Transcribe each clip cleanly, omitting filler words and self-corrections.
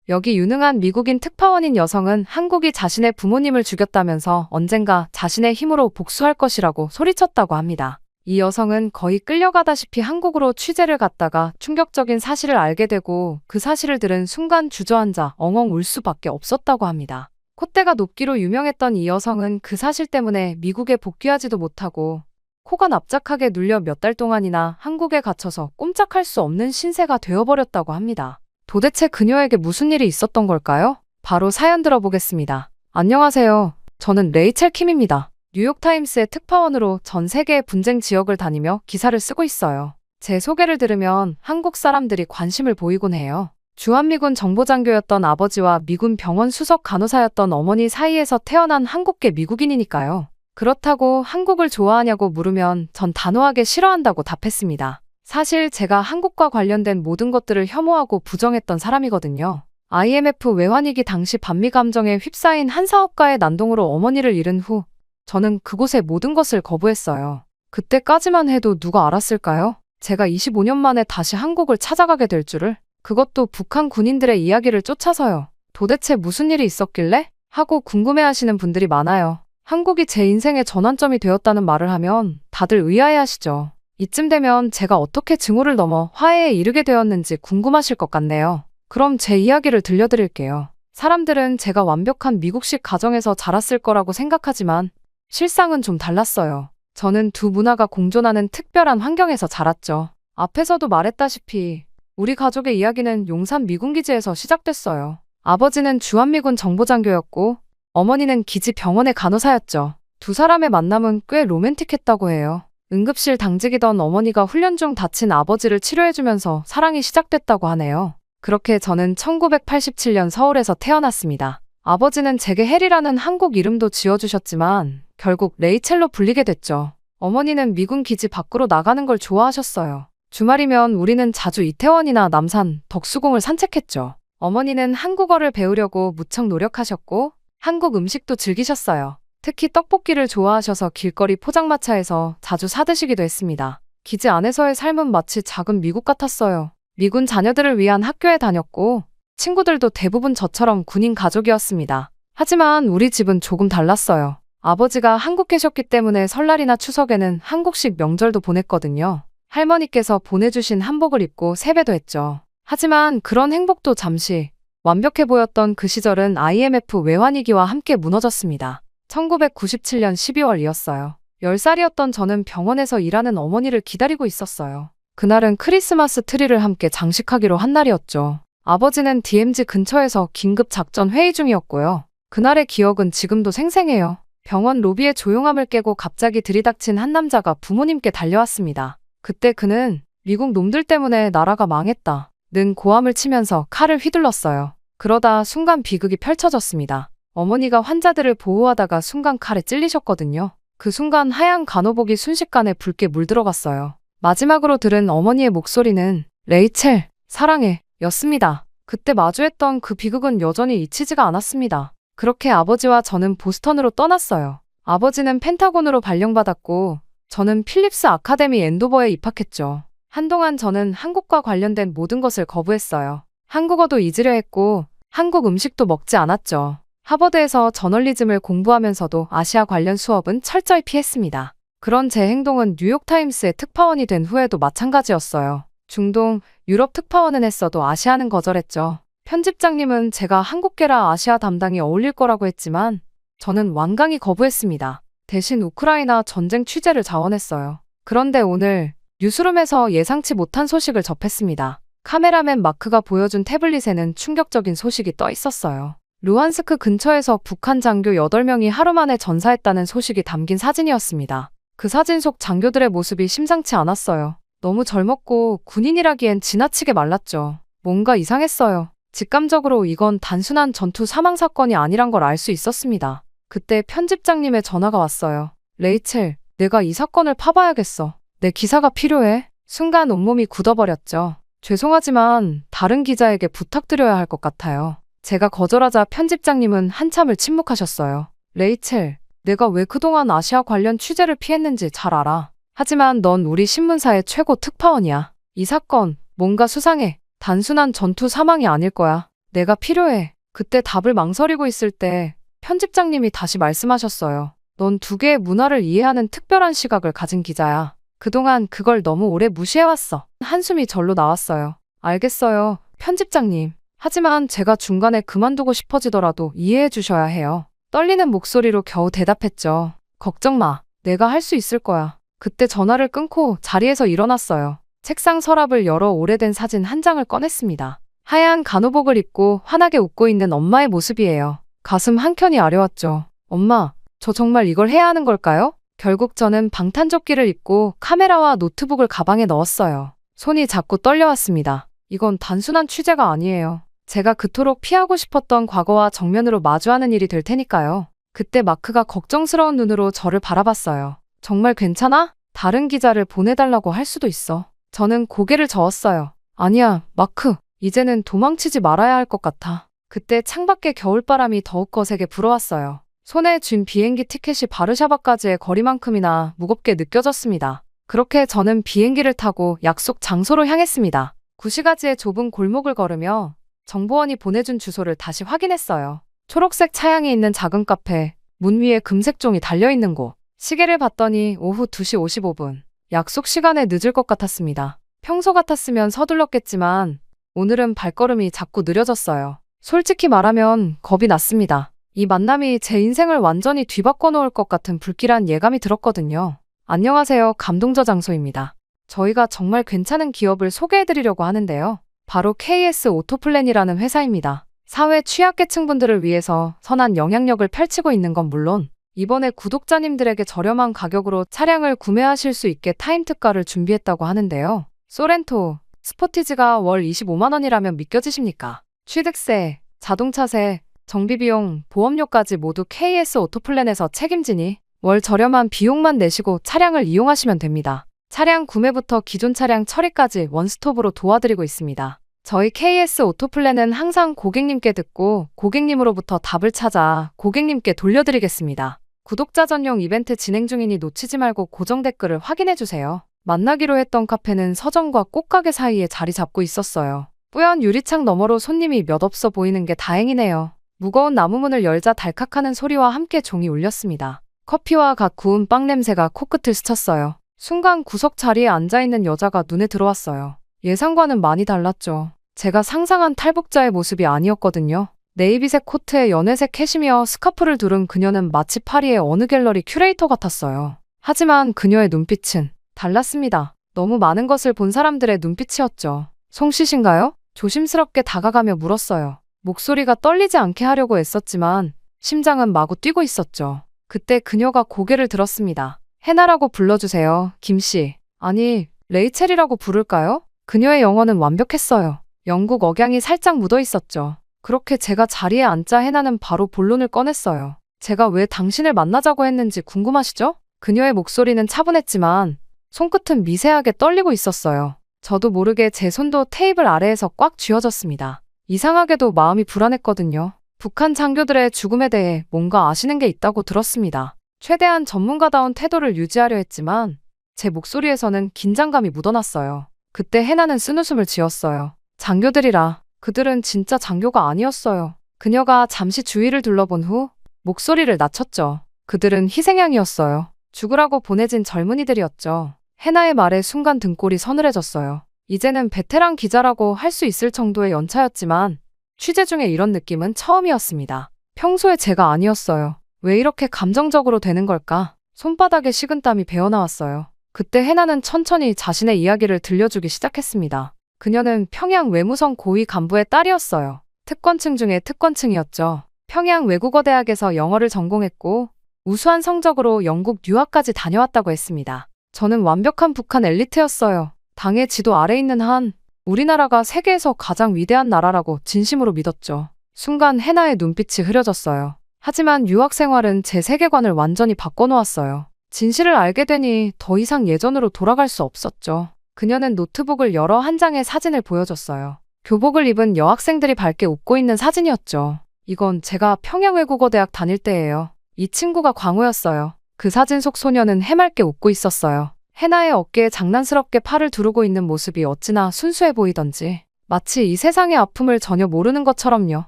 여기 유능한 미국인 특파원인 여성은 한국이 자신의 부모님을 죽였다면서 언젠가 자신의 힘으로 복수할 것이라고 소리쳤다고 합니다. 이 여성은 거의 끌려가다시피 한국으로 취재를 갔다가 충격적인 사실을 알게 되고 그 사실을 들은 순간 주저앉아 엉엉 울 수밖에 없었다고 합니다. 콧대가 높기로 유명했던 이 여성은 그 사실 때문에 미국에 복귀하지도 못하고 코가 납작하게 눌려 몇 달 동안이나 한국에 갇혀서 꼼짝할 수 없는 신세가 되어버렸다고 합니다. 도대체 그녀에게 무슨 일이 있었던 걸까요? 바로 사연 들어보겠습니다. 안녕하세요. 저는 레이첼 킴입니다. 뉴욕타임스의 특파원으로 전 세계의 분쟁 지역을 다니며 기사를 쓰고 있어요. 제 소개를 들으면 한국 사람들이 관심을 보이곤 해요. 주한미군 정보장교였던 아버지와 미군 병원 수석 간호사였던 어머니 사이에서 태어난 한국계 미국인이니까요. 그렇다고 한국을 좋아하냐고 물으면 전 단호하게 싫어한다고 답했습니다. 사실 제가 한국과 관련된 모든 것들을 혐오하고 부정했던 사람이거든요. IMF 외환위기 당시 반미 감정에 휩싸인 한 사업가의 난동으로 어머니를 잃은 후 저는 그곳의 모든 것을 거부했어요. 그때까지만 해도 누가 알았을까요? 제가 25년 만에 다시 한국을 찾아가게 될 줄을. 그것도 북한 군인들의 이야기를 쫓아서요. 도대체 무슨 일이 있었길래? 하고 궁금해하시는 분들이 많아요. 한국이 제 인생의 전환점이 되었다는 말을 하면 다들 의아해하시죠. 이쯤 되면 제가 어떻게 증오를 넘어 화해에 이르게 되었는지 궁금하실 것 같네요. 그럼 제 이야기를 들려드릴게요. 사람들은 제가 완벽한 미국식 가정에서 자랐을 거라고 생각하지만 실상은 좀 달랐어요. 저는 두 문화가 공존하는 특별한 환경에서 자랐죠. 앞에서도 말했다시피 우리 가족의 이야기는 용산 미군기지에서 시작됐어요. 아버지는 주한미군 정보장교였고 어머니는 기지 병원의 간호사였죠. 두 사람의 만남은 꽤 로맨틱했다고 해요. 응급실 당직이던 어머니가 훈련 중 다친 아버지를 치료해주면서 사랑이 시작됐다고 하네요. 그렇게 저는 1987년 서울에서 태어났습니다. 아버지는 제게 헬이라는 한국 이름도 지어주셨지만 결국 레이첼로 불리게 됐죠. 어머니는 미군 기지 밖으로 나가는 걸 좋아하셨어요. 주말이면 우리는 자주 이태원이나 남산, 덕수궁을 산책했죠. 어머니는 한국어를 배우려고 무척 노력하셨고 한국 음식도 즐기셨어요. 특히 떡볶이를 좋아하셔서 길거리 포장마차에서 자주 사드시기도 했습니다. 기지 안에서의 삶은 마치 작은 미국 같았어요. 미군 자녀들을 위한 학교에 다녔고 친구들도 대부분 저처럼 군인 가족이었습니다. 하지만 우리 집은 조금 달랐어요. 아버지가 한국 계셨기 때문에 설날이나 추석에는 한국식 명절도 보냈거든요. 할머니께서 보내주신 한복을 입고 세배도 했죠. 하지만 그런 행복도 잠시 완벽해 보였던 그 시절은 IMF 외환위기와 함께 무너졌습니다. 1997년 12월이었어요. 10살이었던 저는 병원에서 일하는 어머니를 기다리고 있었어요. 그날은 크리스마스 트리를 함께 장식하기로 한 날이었죠. 아버지는 DMZ 근처에서 긴급 작전 회의 중이었고요. 그날의 기억은 지금도 생생해요. 병원 로비의 조용함을 깨고 갑자기 들이닥친 한 남자가 부모님께 달려왔습니다. 그때 그는 미국 놈들 때문에 나라가 망했다 는 고함을 치면서 칼을 휘둘렀어요. 그러다 순간 비극이 펼쳐졌습니다. 어머니가 환자들을 보호하다가 순간 칼에 찔리셨거든요. 그 순간 하얀 간호복이 순식간에 붉게 물들어갔어요. 마지막으로 들은 어머니의 목소리는 레이첼, 사랑해 였습니다. 그때 마주했던 그 비극은 여전히 잊히지가 않았습니다. 그렇게 아버지와 저는 보스턴으로 떠났어요. 아버지는 펜타곤으로 발령받았고 저는 필립스 아카데미 앤도버에 입학했죠. 한동안 저는 한국과 관련된 모든 것을 거부했어요. 한국어도 잊으려 했고 한국 음식도 먹지 않았죠. 하버드에서 저널리즘을 공부하면서도 아시아 관련 수업은 철저히 피했습니다. 그런 제 행동은 뉴욕타임스의 특파원이 된 후에도 마찬가지였어요. 중동, 유럽 특파원은 했어도 아시아는 거절했죠. 편집장님은 제가 한국계라 아시아 담당이 어울릴 거라고 했지만 저는 완강히 거부했습니다. 대신 우크라이나 전쟁 취재를 자원했어요. 그런데 오늘 뉴스룸에서 예상치 못한 소식을 접했습니다. 카메라맨 마크가 보여준 태블릿에는 충격적인 소식이 떠 있었어요. 루한스크 근처에서 북한 장교 8명이 하루 만에 전사했다는 소식이 담긴 사진이었습니다. 그 사진 속 장교들의 모습이 심상치 않았어요. 너무 젊었고 군인이라기엔 지나치게 말랐죠. 뭔가 이상했어요. 직감적으로 이건 단순한 전투 사망 사건이 아니란 걸 알 수 있었습니다. 그때 편집장님의 전화가 왔어요. 레이첼, 내가 이 사건을 파봐야겠어. 내 기사가 필요해. 순간 온몸이 굳어버렸죠. 죄송하지만 다른 기자에게 부탁드려야 할 것 같아요. 제가 거절하자 편집장님은 한참을 침묵하셨어요. 레이첼, 내가 왜 그동안 아시아 관련 취재를 피했는지 잘 알아. 하지만 넌 우리 신문사의 최고 특파원이야. 이 사건 뭔가 수상해. 단순한 전투 사망이 아닐 거야. 내가 필요해. 그때 답을 망설이고 있을 때 편집장님이 다시 말씀하셨어요. 넌 두 개의 문화를 이해하는 특별한 시각을 가진 기자야. 그동안 그걸 너무 오래 무시해왔어. 한숨이 절로 나왔어요. 알겠어요, 편집장님. 하지만 제가 중간에 그만두고 싶어지더라도 이해해 주셔야 해요. 떨리는 목소리로 겨우 대답했죠. 걱정 마. 내가 할 수 있을 거야. 그때 전화를 끊고 자리에서 일어났어요. 책상 서랍을 열어 오래된 사진 한 장을 꺼냈습니다. 하얀 간호복을 입고 환하게 웃고 있는 엄마의 모습이에요. 가슴 한켠이 아려왔죠. 엄마, 저 정말 이걸 해야 하는 걸까요? 결국 저는 방탄조끼를 입고 카메라와 노트북을 가방에 넣었어요. 손이 자꾸 떨려왔습니다. 이건 단순한 취재가 아니에요. 제가 그토록 피하고 싶었던 과거와 정면으로 마주하는 일이 될 테니까요. 그때 마크가 걱정스러운 눈으로 저를 바라봤어요. 정말 괜찮아? 다른 기자를 보내달라고 할 수도 있어. 저는 고개를 저었어요. 아니야, 마크. 이제는 도망치지 말아야 할 것 같아. 그때 창밖에 겨울바람이 더욱 거세게 불어왔어요. 손에 쥔 비행기 티켓이 바르샤바까지의 거리만큼이나 무겁게 느껴졌습니다. 그렇게 저는 비행기를 타고 약속 장소로 향했습니다. 구시가지의 좁은 골목을 걸으며 정보원이 보내준 주소를 다시 확인했어요. 초록색 차양이 있는 작은 카페, 문 위에 금색 종이 달려있는 곳. 시계를 봤더니 오후 2시 55분. 약속 시간에 늦을 것 같았습니다. 평소 같았으면 서둘렀겠지만 오늘은 발걸음이 자꾸 느려졌어요. 솔직히 말하면 겁이 났습니다. 이 만남이 제 인생을 완전히 뒤바꿔 놓을 것 같은 불길한 예감이 들었거든요. 안녕하세요, 감동저 장소입니다. 저희가 정말 괜찮은 기업을 소개해드리려고 하는데요. 바로 KS 오토플랜이라는 회사입니다. 사회 취약계층분들을 위해서 선한 영향력을 펼치고 있는 건 물론 이번에 구독자님들에게 저렴한 가격으로 차량을 구매하실 수 있게 타임 특가를 준비했다고 하는데요. 소렌토, 스포티지가 월 25만 원이라면 믿겨지십니까? 취득세, 자동차세, 정비비용, 보험료까지 모두 KS 오토플랜에서 책임지니 월 저렴한 비용만 내시고 차량을 이용하시면 됩니다. 차량 구매부터 기존 차량 처리까지 원스톱으로 도와드리고 있습니다. 저희 KS 오토플랜은 항상 고객님께 듣고 고객님으로부터 답을 찾아 고객님께 돌려드리겠습니다. 구독자 전용 이벤트 진행 중이니 놓치지 말고 고정 댓글을 확인해주세요. 만나기로 했던 카페는 서점과 꽃가게 사이에 자리 잡고 있었어요. 뿌연 유리창 너머로 손님이 몇 없어 보이는 게 다행이네요. 무거운 나무문을 열자 달칵하는 소리와 함께 종이 울렸습니다. 커피와 갓 구운 빵 냄새가 코끝을 스쳤어요. 순간 구석 자리에 앉아있는 여자가 눈에 들어왔어요. 예상과는 많이 달랐죠. 제가 상상한 탈북자의 모습이 아니었거든요. 네이비색 코트에 연회색 캐시미어 스카프를 두른 그녀는 마치 파리의 어느 갤러리 큐레이터 같았어요. 하지만 그녀의 눈빛은 달랐습니다. 너무 많은 것을 본 사람들의 눈빛이었죠. 송씨신가요? 조심스럽게 다가가며 물었어요. 목소리가 떨리지 않게 하려고 애썼지만 심장은 마구 뛰고 있었죠. 그때 그녀가 고개를 들었습니다. 해나라고 불러주세요, 김씨. 아니, 레이첼이라고 부를까요? 그녀의 영어는 완벽했어요. 영국 억양이 살짝 묻어 있었죠. 그렇게 제가 자리에 앉자 해나는 바로 본론을 꺼냈어요. 제가 왜 당신을 만나자고 했는지 궁금하시죠? 그녀의 목소리는 차분했지만 손끝은 미세하게 떨리고 있었어요. 저도 모르게 제 손도 테이블 아래에서 꽉 쥐어졌습니다. 이상하게도 마음이 불안했거든요. 북한 장교들의 죽음에 대해 뭔가 아시는 게 있다고 들었습니다. 최대한 전문가다운 태도를 유지하려 했지만 제 목소리에서는 긴장감이 묻어났어요. 그때 해나는 쓴웃음을 지었어요. 장교들이라. 그들은 진짜 장교가 아니었어요. 그녀가 잠시 주위를 둘러본 후 목소리를 낮췄죠. 그들은 희생양이었어요. 죽으라고 보내진 젊은이들이었죠. 해나의 말에 순간 등골이 서늘해졌어요. 이제는 베테랑 기자라고 할 수 있을 정도의 연차였지만 취재 중에 이런 느낌은 처음이었습니다. 평소에 제가 아니었어요. 왜 이렇게 감정적으로 되는 걸까? 손바닥에 식은땀이 배어나왔어요. 그때 해나는 천천히 자신의 이야기를 들려주기 시작했습니다. 그녀는 평양 외무성 고위 간부의 딸이었어요. 특권층 중에 특권층이었죠. 평양 외국어대학에서 영어를 전공했고 우수한 성적으로 영국 유학까지 다녀왔다고 했습니다. 저는 완벽한 북한 엘리트였어요. 당의 지도 아래 있는 한 우리나라가 세계에서 가장 위대한 나라라고 진심으로 믿었죠. 순간 해나의 눈빛이 흐려졌어요. 하지만 유학 생활은 제 세계관을 완전히 바꿔놓았어요. 진실을 알게 되니 더 이상 예전으로 돌아갈 수 없었죠. 그녀는 노트북을 열어 한 장의 사진을 보여줬어요. 교복을 입은 여학생들이 밝게 웃고 있는 사진이었죠. 이건 제가 평양외국어대학 다닐 때예요. 이 친구가 광호였어요. 그 사진 속 소녀는 해맑게 웃고 있었어요. 해나의 어깨에 장난스럽게 팔을 두르고 있는 모습이 어찌나 순수해 보이던지 마치 이 세상의 아픔을 전혀 모르는 것처럼요.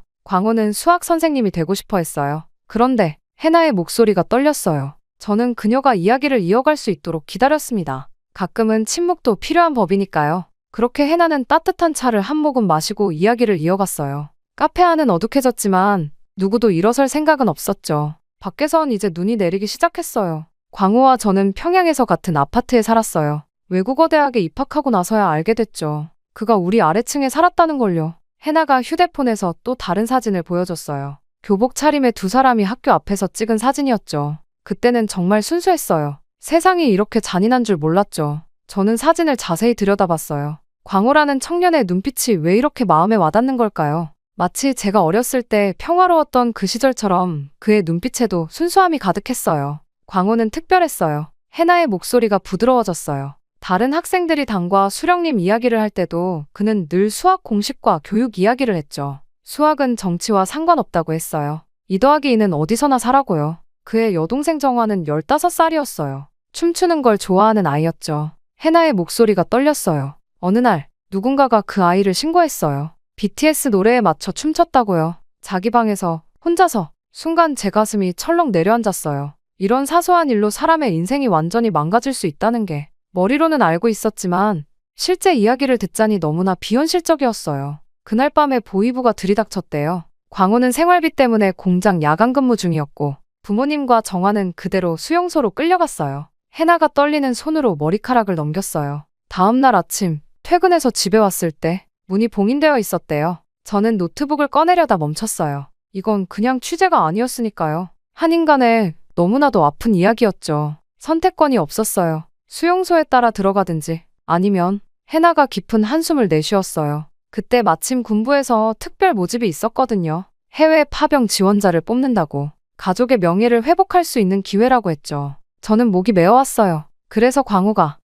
광호는 수학 선생님이 되고 싶어 했어요. 그런데 해나의 목소리가 떨렸어요. 저는 그녀가 이야기를 이어갈 수 있도록 기다렸습니다. 가끔은 침묵도 필요한 법이니까요. 그렇게 해나는 따뜻한 차를 한 모금 마시고 이야기를 이어갔어요. 카페 안은 어둑해졌지만 누구도 일어설 생각은 없었죠. 밖에선 이제 눈이 내리기 시작했어요. 광호와 저는 평양에서 같은 아파트에 살았어요. 외국어 대학에 입학하고 나서야 알게 됐죠. 그가 우리 아래층에 살았다는 걸요. 해나가 휴대폰에서 또 다른 사진을 보여줬어요. 교복 차림의 두 사람이 학교 앞에서 찍은 사진이었죠. 그때는 정말 순수했어요. 세상이 이렇게 잔인한 줄 몰랐죠. 저는 사진을 자세히 들여다봤어요. 광호라는 청년의 눈빛이 왜 이렇게 마음에 와닿는 걸까요? 마치 제가 어렸을 때 평화로웠던 그 시절처럼 그의 눈빛에도 순수함이 가득했어요. 광호는 특별했어요. 해나의 목소리가 부드러워졌어요. 다른 학생들이 당과 수령님 이야기를 할 때도 그는 늘 수학 공식과 교육 이야기를 했죠. 수학은 정치와 상관없다고 했어요. 2 더하기 2는 어디서나 사라고요. 그의 여동생 정화는 15살이었어요. 춤추는 걸 좋아하는 아이였죠. 해나의 목소리가 떨렸어요. 어느 날 누군가가 그 아이를 신고했어요. BTS 노래에 맞춰 춤췄다고요. 자기 방에서 혼자서. 순간 제 가슴이 철렁 내려앉았어요. 이런 사소한 일로 사람의 인생이 완전히 망가질 수 있다는 게 머리로는 알고 있었지만 실제 이야기를 듣자니 너무나 비현실적이었어요. 그날 밤에 보이부가 들이닥쳤대요. 광호는 생활비 때문에 공장 야간 근무 중이었고 부모님과 정화는 그대로 수용소로 끌려갔어요. 해나가 떨리는 손으로 머리카락을 넘겼어요. 다음 날 아침 퇴근해서 집에 왔을 때 문이 봉인되어 있었대요. 저는 노트북을 꺼내려다 멈췄어요. 이건 그냥 취재가 아니었으니까요. 한 인간의 너무나도 아픈 이야기였죠. 선택권이 없었어요. 수용소에 따라 들어가든지 아니면. 해나가 깊은 한숨을 내쉬었어요. 그때 마침 군부에서 특별 모집이 있었거든요. 해외 파병 지원자를 뽑는다고. 가족의 명예를 회복할 수 있는 기회라고 했죠. 저는 목이 메어왔어요. 그래서 광호가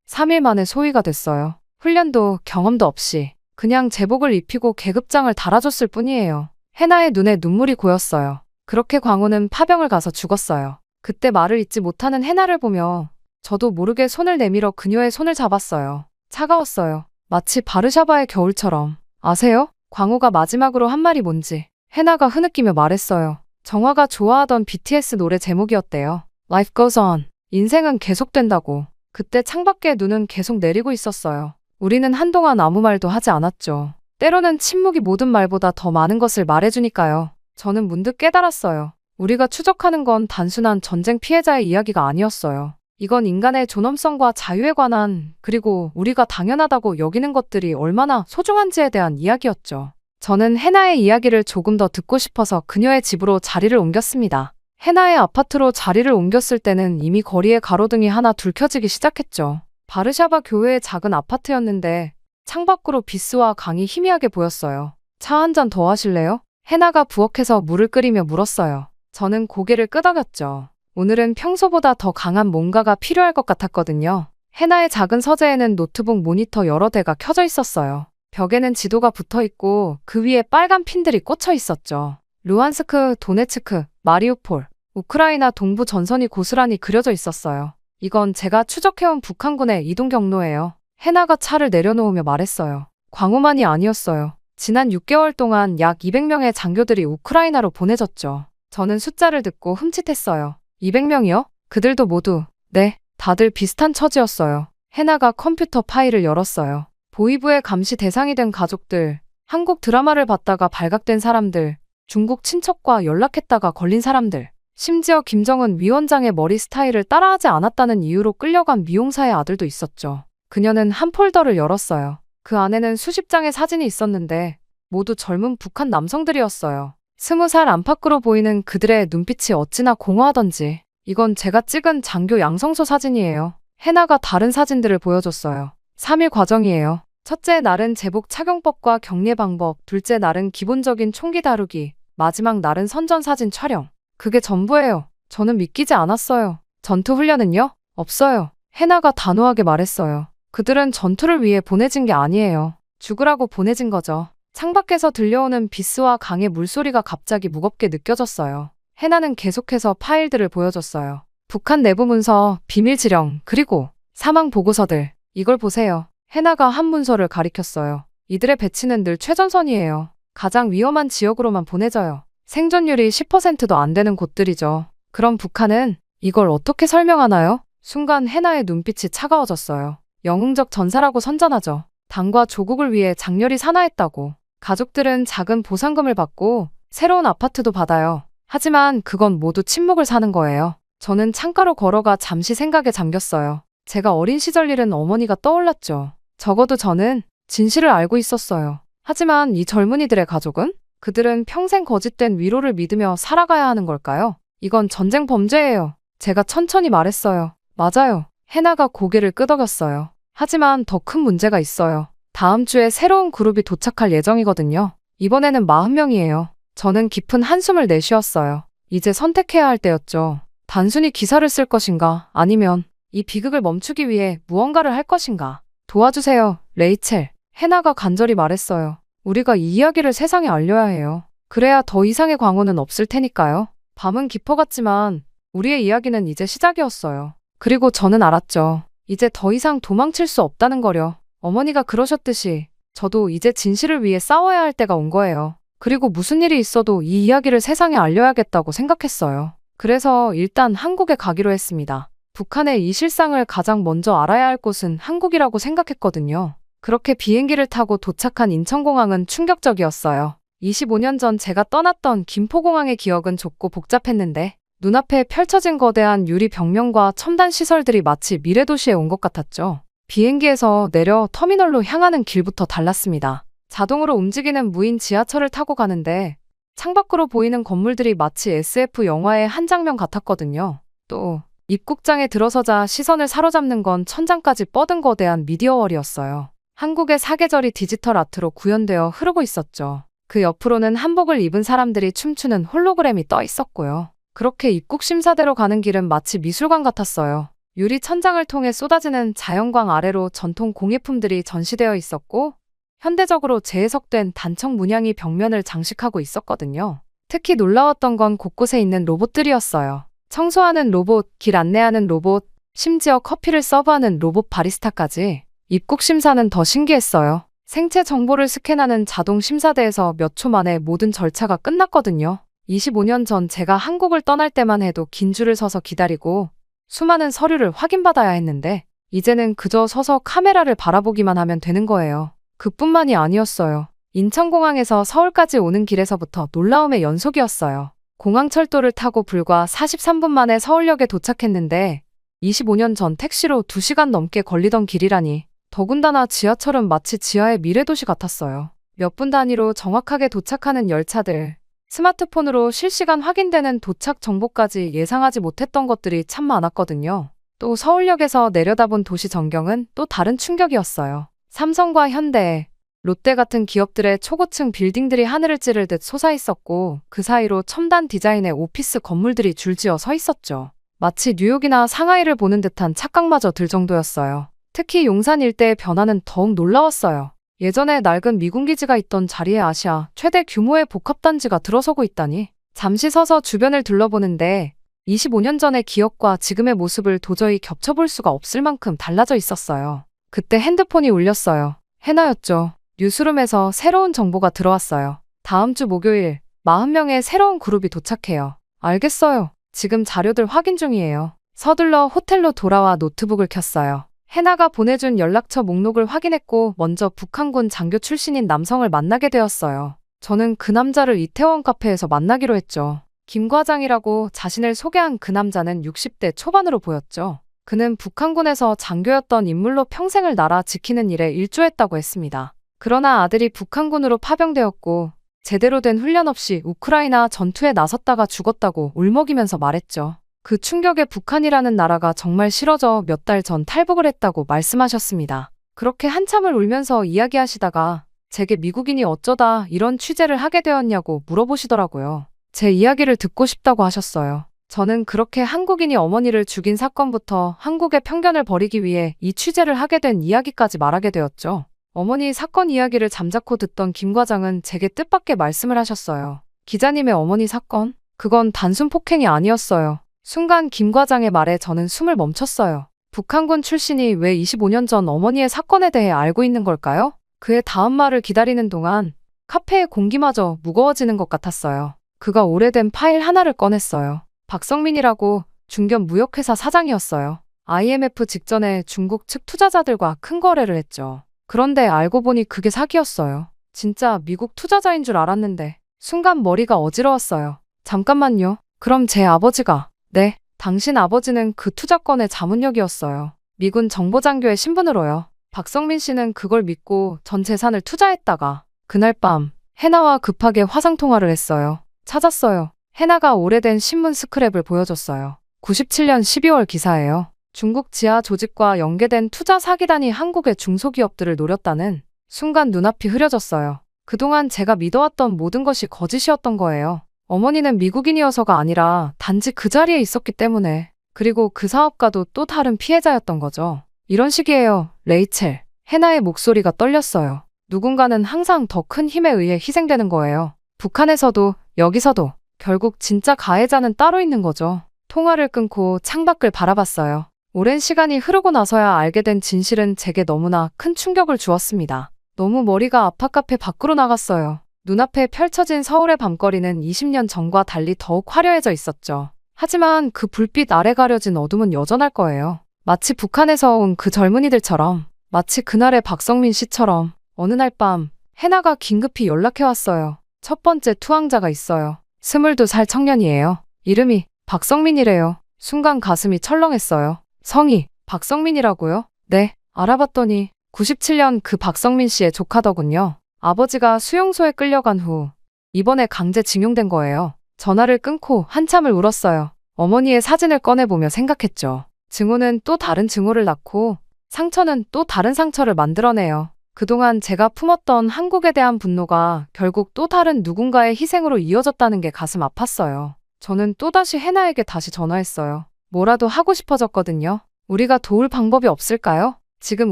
3일 만에 소위가 됐어요. 훈련도 경험도 없이 그냥 제복을 입히고 계급장을 달아줬을 뿐이에요. 해나의 눈에 눈물이 고였어요. 그렇게 광호는 파병을 가서 죽었어요. 그때 말을 잇지 못하는 해나를 보며 저도 모르게 손을 내밀어 그녀의 손을 잡았어요. 차가웠어요. 마치 바르샤바의 겨울처럼. 아세요? 광호가 마지막으로 한 말이 뭔지. 해나가 흐느끼며 말했어요. 정화가 좋아하던 BTS 노래 제목이었대요. Life goes on. 인생은 계속된다고. 그때 창밖에 눈은 계속 내리고 있었어요. 우리는 한동안 아무 말도 하지 않았죠. 때로는 침묵이 모든 말보다 더 많은 것을 말해주니까요. 저는 문득 깨달았어요. 우리가 추적하는 건 단순한 전쟁 피해자의 이야기가 아니었어요. 이건 인간의 존엄성과 자유에 관한, 그리고 우리가 당연하다고 여기는 것들이 얼마나 소중한지에 대한 이야기였죠. 저는 해나의 이야기를 조금 더 듣고 싶어서 그녀의 집으로 자리를 옮겼습니다. 해나의 아파트로 자리를 옮겼을 때는 이미 거리에 가로등이 하나 둘 켜지기 시작했죠. 바르샤바 교회의 작은 아파트였는데 창밖으로 비스와 강이 희미하게 보였어요. 차 한 잔 더 하실래요? 해나가 부엌에서 물을 끓이며 물었어요. 저는 고개를 끄덕였죠. 오늘은 평소보다 더 강한 뭔가가 필요할 것 같았거든요. 해나의 작은 서재에는 노트북 모니터 여러 대가 켜져 있었어요. 벽에는 지도가 붙어 있고 그 위에 빨간 핀들이 꽂혀 있었죠. 루안스크, 도네츠크, 마리우폴, 우크라이나 동부 전선이 고스란히 그려져 있었어요. 이건 제가 추적해온 북한군의 이동 경로예요. 해나가 차를 내려놓으며 말했어요. 광호만이 아니었어요. 지난 6개월 동안 약 200명의 장교들이 우크라이나로 보내졌죠. 저는 숫자를 듣고 흠칫했어요. 200명이요? 그들도 모두, 네, 다들 비슷한 처지였어요. 해나가 컴퓨터 파일을 열었어요. 보위부의 감시 대상이 된 가족들, 한국 드라마를 봤다가 발각된 사람들, 중국 친척과 연락했다가 걸린 사람들, 심지어 김정은 위원장의 머리 스타일을 따라하지 않았다는 이유로 끌려간 미용사의 아들도 있었죠. 그녀는 한 폴더를 열었어요. 그 안에는 수십 장의 사진이 있었는데 모두 젊은 북한 남성들이었어요. 20살 안팎으로 보이는 그들의 눈빛이 어찌나 공허하던지. 이건 제가 찍은 장교 양성소 사진이에요. 해나가 다른 사진들을 보여줬어요. 3일 과정이에요. 첫째 날은 제복 착용법과 격리 방법, 둘째 날은 기본적인 총기 다루기, 마지막 날은 선전 사진 촬영. 그게 전부예요. 저는 믿기지 않았어요. 전투 훈련은요? 없어요. 해나가 단호하게 말했어요. 그들은 전투를 위해 보내진 게 아니에요. 죽으라고 보내진 거죠. 창밖에서 들려오는 비스와 강의 물소리가 갑자기 무겁게 느껴졌어요. 해나는 계속해서 파일들을 보여줬어요. 북한 내부 문서, 비밀 지령, 그리고 사망 보고서들. 이걸 보세요. 해나가 한 문서를 가리켰어요. 이들의 배치는 늘 최전선이에요. 가장 위험한 지역으로만 보내져요. 생존율이 10%도 안 되는 곳들이죠. 그럼 북한은 이걸 어떻게 설명하나요? 순간 해나의 눈빛이 차가워졌어요. 영웅적 전사라고 선전하죠. 당과 조국을 위해 장렬히 산화했다고. 가족들은 작은 보상금을 받고 새로운 아파트도 받아요. 하지만 그건 모두 침묵을 사는 거예요. 저는 창가로 걸어가 잠시 생각에 잠겼어요. 제가 어린 시절 일은 어머니가 떠올랐죠. 적어도 저는 진실을 알고 있었어요. 하지만 이 젊은이들의 가족은? 그들은 평생 거짓된 위로를 믿으며 살아가야 하는 걸까요? 이건 전쟁 범죄예요. 제가 천천히 말했어요. 맞아요. 해나가 고개를 끄덕였어요. 하지만 더 큰 문제가 있어요. 다음 주에 새로운 그룹이 도착할 예정이거든요. 이번에는 40명이에요. 저는 깊은 한숨을 내쉬었어요. 이제 선택해야 할 때였죠. 단순히 기사를 쓸 것인가, 아니면 이 비극을 멈추기 위해 무언가를 할 것인가. 도와주세요, 레이첼. 해나가 간절히 말했어요. 우리가 이 이야기를 세상에 알려야 해요. 그래야 더 이상의 광호는 없을 테니까요. 밤은 깊어갔지만 우리의 이야기는 이제 시작이었어요. 그리고 저는 알았죠. 이제 더 이상 도망칠 수 없다는 거려. 어머니가 그러셨듯이 저도 이제 진실을 위해 싸워야 할 때가 온 거예요. 그리고 무슨 일이 있어도 이 이야기를 세상에 알려야겠다고 생각했어요. 그래서 일단 한국에 가기로 했습니다. 북한의 이 실상을 가장 먼저 알아야 할 곳은 한국이라고 생각했거든요. 그렇게 비행기를 타고 도착한 인천공항은 충격적이었어요. 25년 전 제가 떠났던 김포공항의 기억은 좁고 복잡했는데 눈앞에 펼쳐진 거대한 유리 벽면과 첨단 시설들이 마치 미래도시에 온 것 같았죠. 비행기에서 내려 터미널로 향하는 길부터 달랐습니다. 자동으로 움직이는 무인 지하철을 타고 가는데 창밖으로 보이는 건물들이 마치 SF 영화의 한 장면 같았거든요. 또 입국장에 들어서자 시선을 사로잡는 건 천장까지 뻗은 거대한 미디어월이었어요. 한국의 사계절이 디지털 아트로 구현되어 흐르고 있었죠. 그 옆으로는 한복을 입은 사람들이 춤추는 홀로그램이 떠 있었고요. 그렇게 입국 심사대로 가는 길은 마치 미술관 같았어요. 유리 천장을 통해 쏟아지는 자연광 아래로 전통 공예품들이 전시되어 있었고 현대적으로 재해석된 단청 문양이 벽면을 장식하고 있었거든요. 특히 놀라웠던 건 곳곳에 있는 로봇들이었어요. 청소하는 로봇, 길 안내하는 로봇, 심지어 커피를 서브하는 로봇 바리스타까지. 입국 심사는 더 신기했어요. 생체 정보를 스캔하는 자동 심사대에서 몇 초 만에 모든 절차가 끝났거든요. 25년 전 제가 한국을 떠날 때만 해도 긴 줄을 서서 기다리고 수많은 서류를 확인받아야 했는데 이제는 그저 서서 카메라를 바라보기만 하면 되는 거예요. 그뿐만이 아니었어요. 인천공항에서 서울까지 오는 길에서부터 놀라움의 연속이었어요. 공항철도를 타고 불과 43분 만에 서울역에 도착했는데 25년 전 택시로 2시간 넘게 걸리던 길이라니. 더군다나 지하철은 마치 지하의 미래도시 같았어요. 몇 분 단위로 정확하게 도착하는 열차들, 스마트폰으로 실시간 확인되는 도착 정보까지 예상하지 못했던 것들이 참 많았거든요. 또 서울역에서 내려다본 도시 전경은 또 다른 충격이었어요. 삼성과 현대, 롯데 같은 기업들의 초고층 빌딩들이 하늘을 찌를 듯 솟아있었고 그 사이로 첨단 디자인의 오피스 건물들이 줄지어 서 있었죠. 마치 뉴욕이나 상하이를 보는 듯한 착각마저 들 정도였어요. 특히 용산 일대의 변화는 더욱 놀라웠어요. 예전에 낡은 미군기지가 있던 자리에 아시아 최대 규모의 복합단지가 들어서고 있다니. 잠시 서서 주변을 둘러보는데 25년 전의 기억과 지금의 모습을 도저히 겹쳐볼 수가 없을 만큼 달라져 있었어요. 그때 핸드폰이 울렸어요. 해나였죠. 뉴스룸에서 새로운 정보가 들어왔어요. 다음 주 목요일 40명의 새로운 그룹이 도착해요. 알겠어요. 지금 자료들 확인 중이에요. 서둘러 호텔로 돌아와 노트북을 켰어요. 해나가 보내준 연락처 목록을 확인했고 먼저 북한군 장교 출신인 남성을 만나게 되었어요. 저는 그 남자를 이태원 카페에서 만나기로 했죠. 김 과장이라고 자신을 소개한 그 남자는 60대 초반으로 보였죠. 그는 북한군에서 장교였던 인물로 평생을 나라 지키는 일에 일조했다고 했습니다. 그러나 아들이 북한군으로 파병되었고 제대로 된 훈련 없이 우크라이나 전투에 나섰다가 죽었다고 울먹이면서 말했죠. 그 충격에 북한이라는 나라가 정말 싫어져 몇 달 전 탈북을 했다고 말씀하셨습니다. 그렇게 한참을 울면서 이야기하시다가 제게 미국인이 어쩌다 이런 취재를 하게 되었냐고 물어보시더라고요. 제 이야기를 듣고 싶다고 하셨어요. 저는 그렇게 한국인이 어머니를 죽인 사건부터 한국의 편견을 버리기 위해 이 취재를 하게 된 이야기까지 말하게 되었죠. 어머니 사건 이야기를 잠자코 듣던 김 과장은 제게 뜻밖의 말씀을 하셨어요. 기자님의 어머니 사건? 그건 단순 폭행이 아니었어요. 순간 김 과장의 말에 저는 숨을 멈췄어요. 북한군 출신이 왜 25년 전 어머니의 사건에 대해 알고 있는 걸까요? 그의 다음 말을 기다리는 동안 카페의 공기마저 무거워지는 것 같았어요. 그가 오래된 파일 하나를 꺼냈어요. 박성민이라고 중견 무역회사 사장이었어요. IMF 직전에 중국 측 투자자들과 큰 거래를 했죠. 그런데 알고 보니 그게 사기였어요. 진짜 미국 투자자인 줄 알았는데 순간 머리가 어지러웠어요. 잠깐만요. 그럼 제 아버지가... 네, 당신 아버지는 그 투자권의 자문역이었어요. 미군 정보장교의 신분으로요. 박성민 씨는 그걸 믿고 전 재산을 투자했다가 그날 밤 해나와 급하게 화상통화를 했어요. 찾았어요. 해나가 오래된 신문 스크랩을 보여줬어요. 97년 12월 기사예요. 중국 지하 조직과 연계된 투자 사기단이 한국의 중소기업들을 노렸다는. 순간 눈앞이 흐려졌어요. 그동안 제가 믿어왔던 모든 것이 거짓이었던 거예요. 어머니는 미국인이어서가 아니라 단지 그 자리에 있었기 때문에. 그리고 그 사업가도 또 다른 피해자였던 거죠. 이런 식이에요, 레이첼. 해나의 목소리가 떨렸어요. 누군가는 항상 더 큰 힘에 의해 희생되는 거예요. 북한에서도 여기서도. 결국 진짜 가해자는 따로 있는 거죠. 통화를 끊고 창밖을 바라봤어요. 오랜 시간이 흐르고 나서야 알게 된 진실은 제게 너무나 큰 충격을 주었습니다. 너무 머리가 아파 카페 밖으로 나갔어요. 눈앞에 펼쳐진 서울의 밤거리는 20년 전과 달리 더욱 화려해져 있었죠. 하지만 그 불빛 아래 가려진 어둠은 여전할 거예요. 마치 북한에서 온 그 젊은이들처럼, 마치 그날의 박성민 씨처럼. 어느 날 밤 해나가 긴급히 연락해왔어요. 첫 번째 투항자가 있어요. 22살 청년이에요. 이름이 박성민이래요. 순간 가슴이 철렁했어요. 성이 박성민이라고요? 네, 알아봤더니 97년 그 박성민 씨의 조카더군요. 아버지가 수용소에 끌려간 후 이번에 강제징용된 거예요. 전화를 끊고 한참을 울었어요. 어머니의 사진을 꺼내보며 생각했죠. 증오는 또 다른 증오를 낳고 상처는 또 다른 상처를 만들어내요. 그동안 제가 품었던 한국에 대한 분노가 결국 또 다른 누군가의 희생으로 이어졌다는 게 가슴 아팠어요. 저는 또다시 해나에게 다시 전화했어요. 뭐라도 하고 싶어졌거든요. 우리가 도울 방법이 없을까요? 지금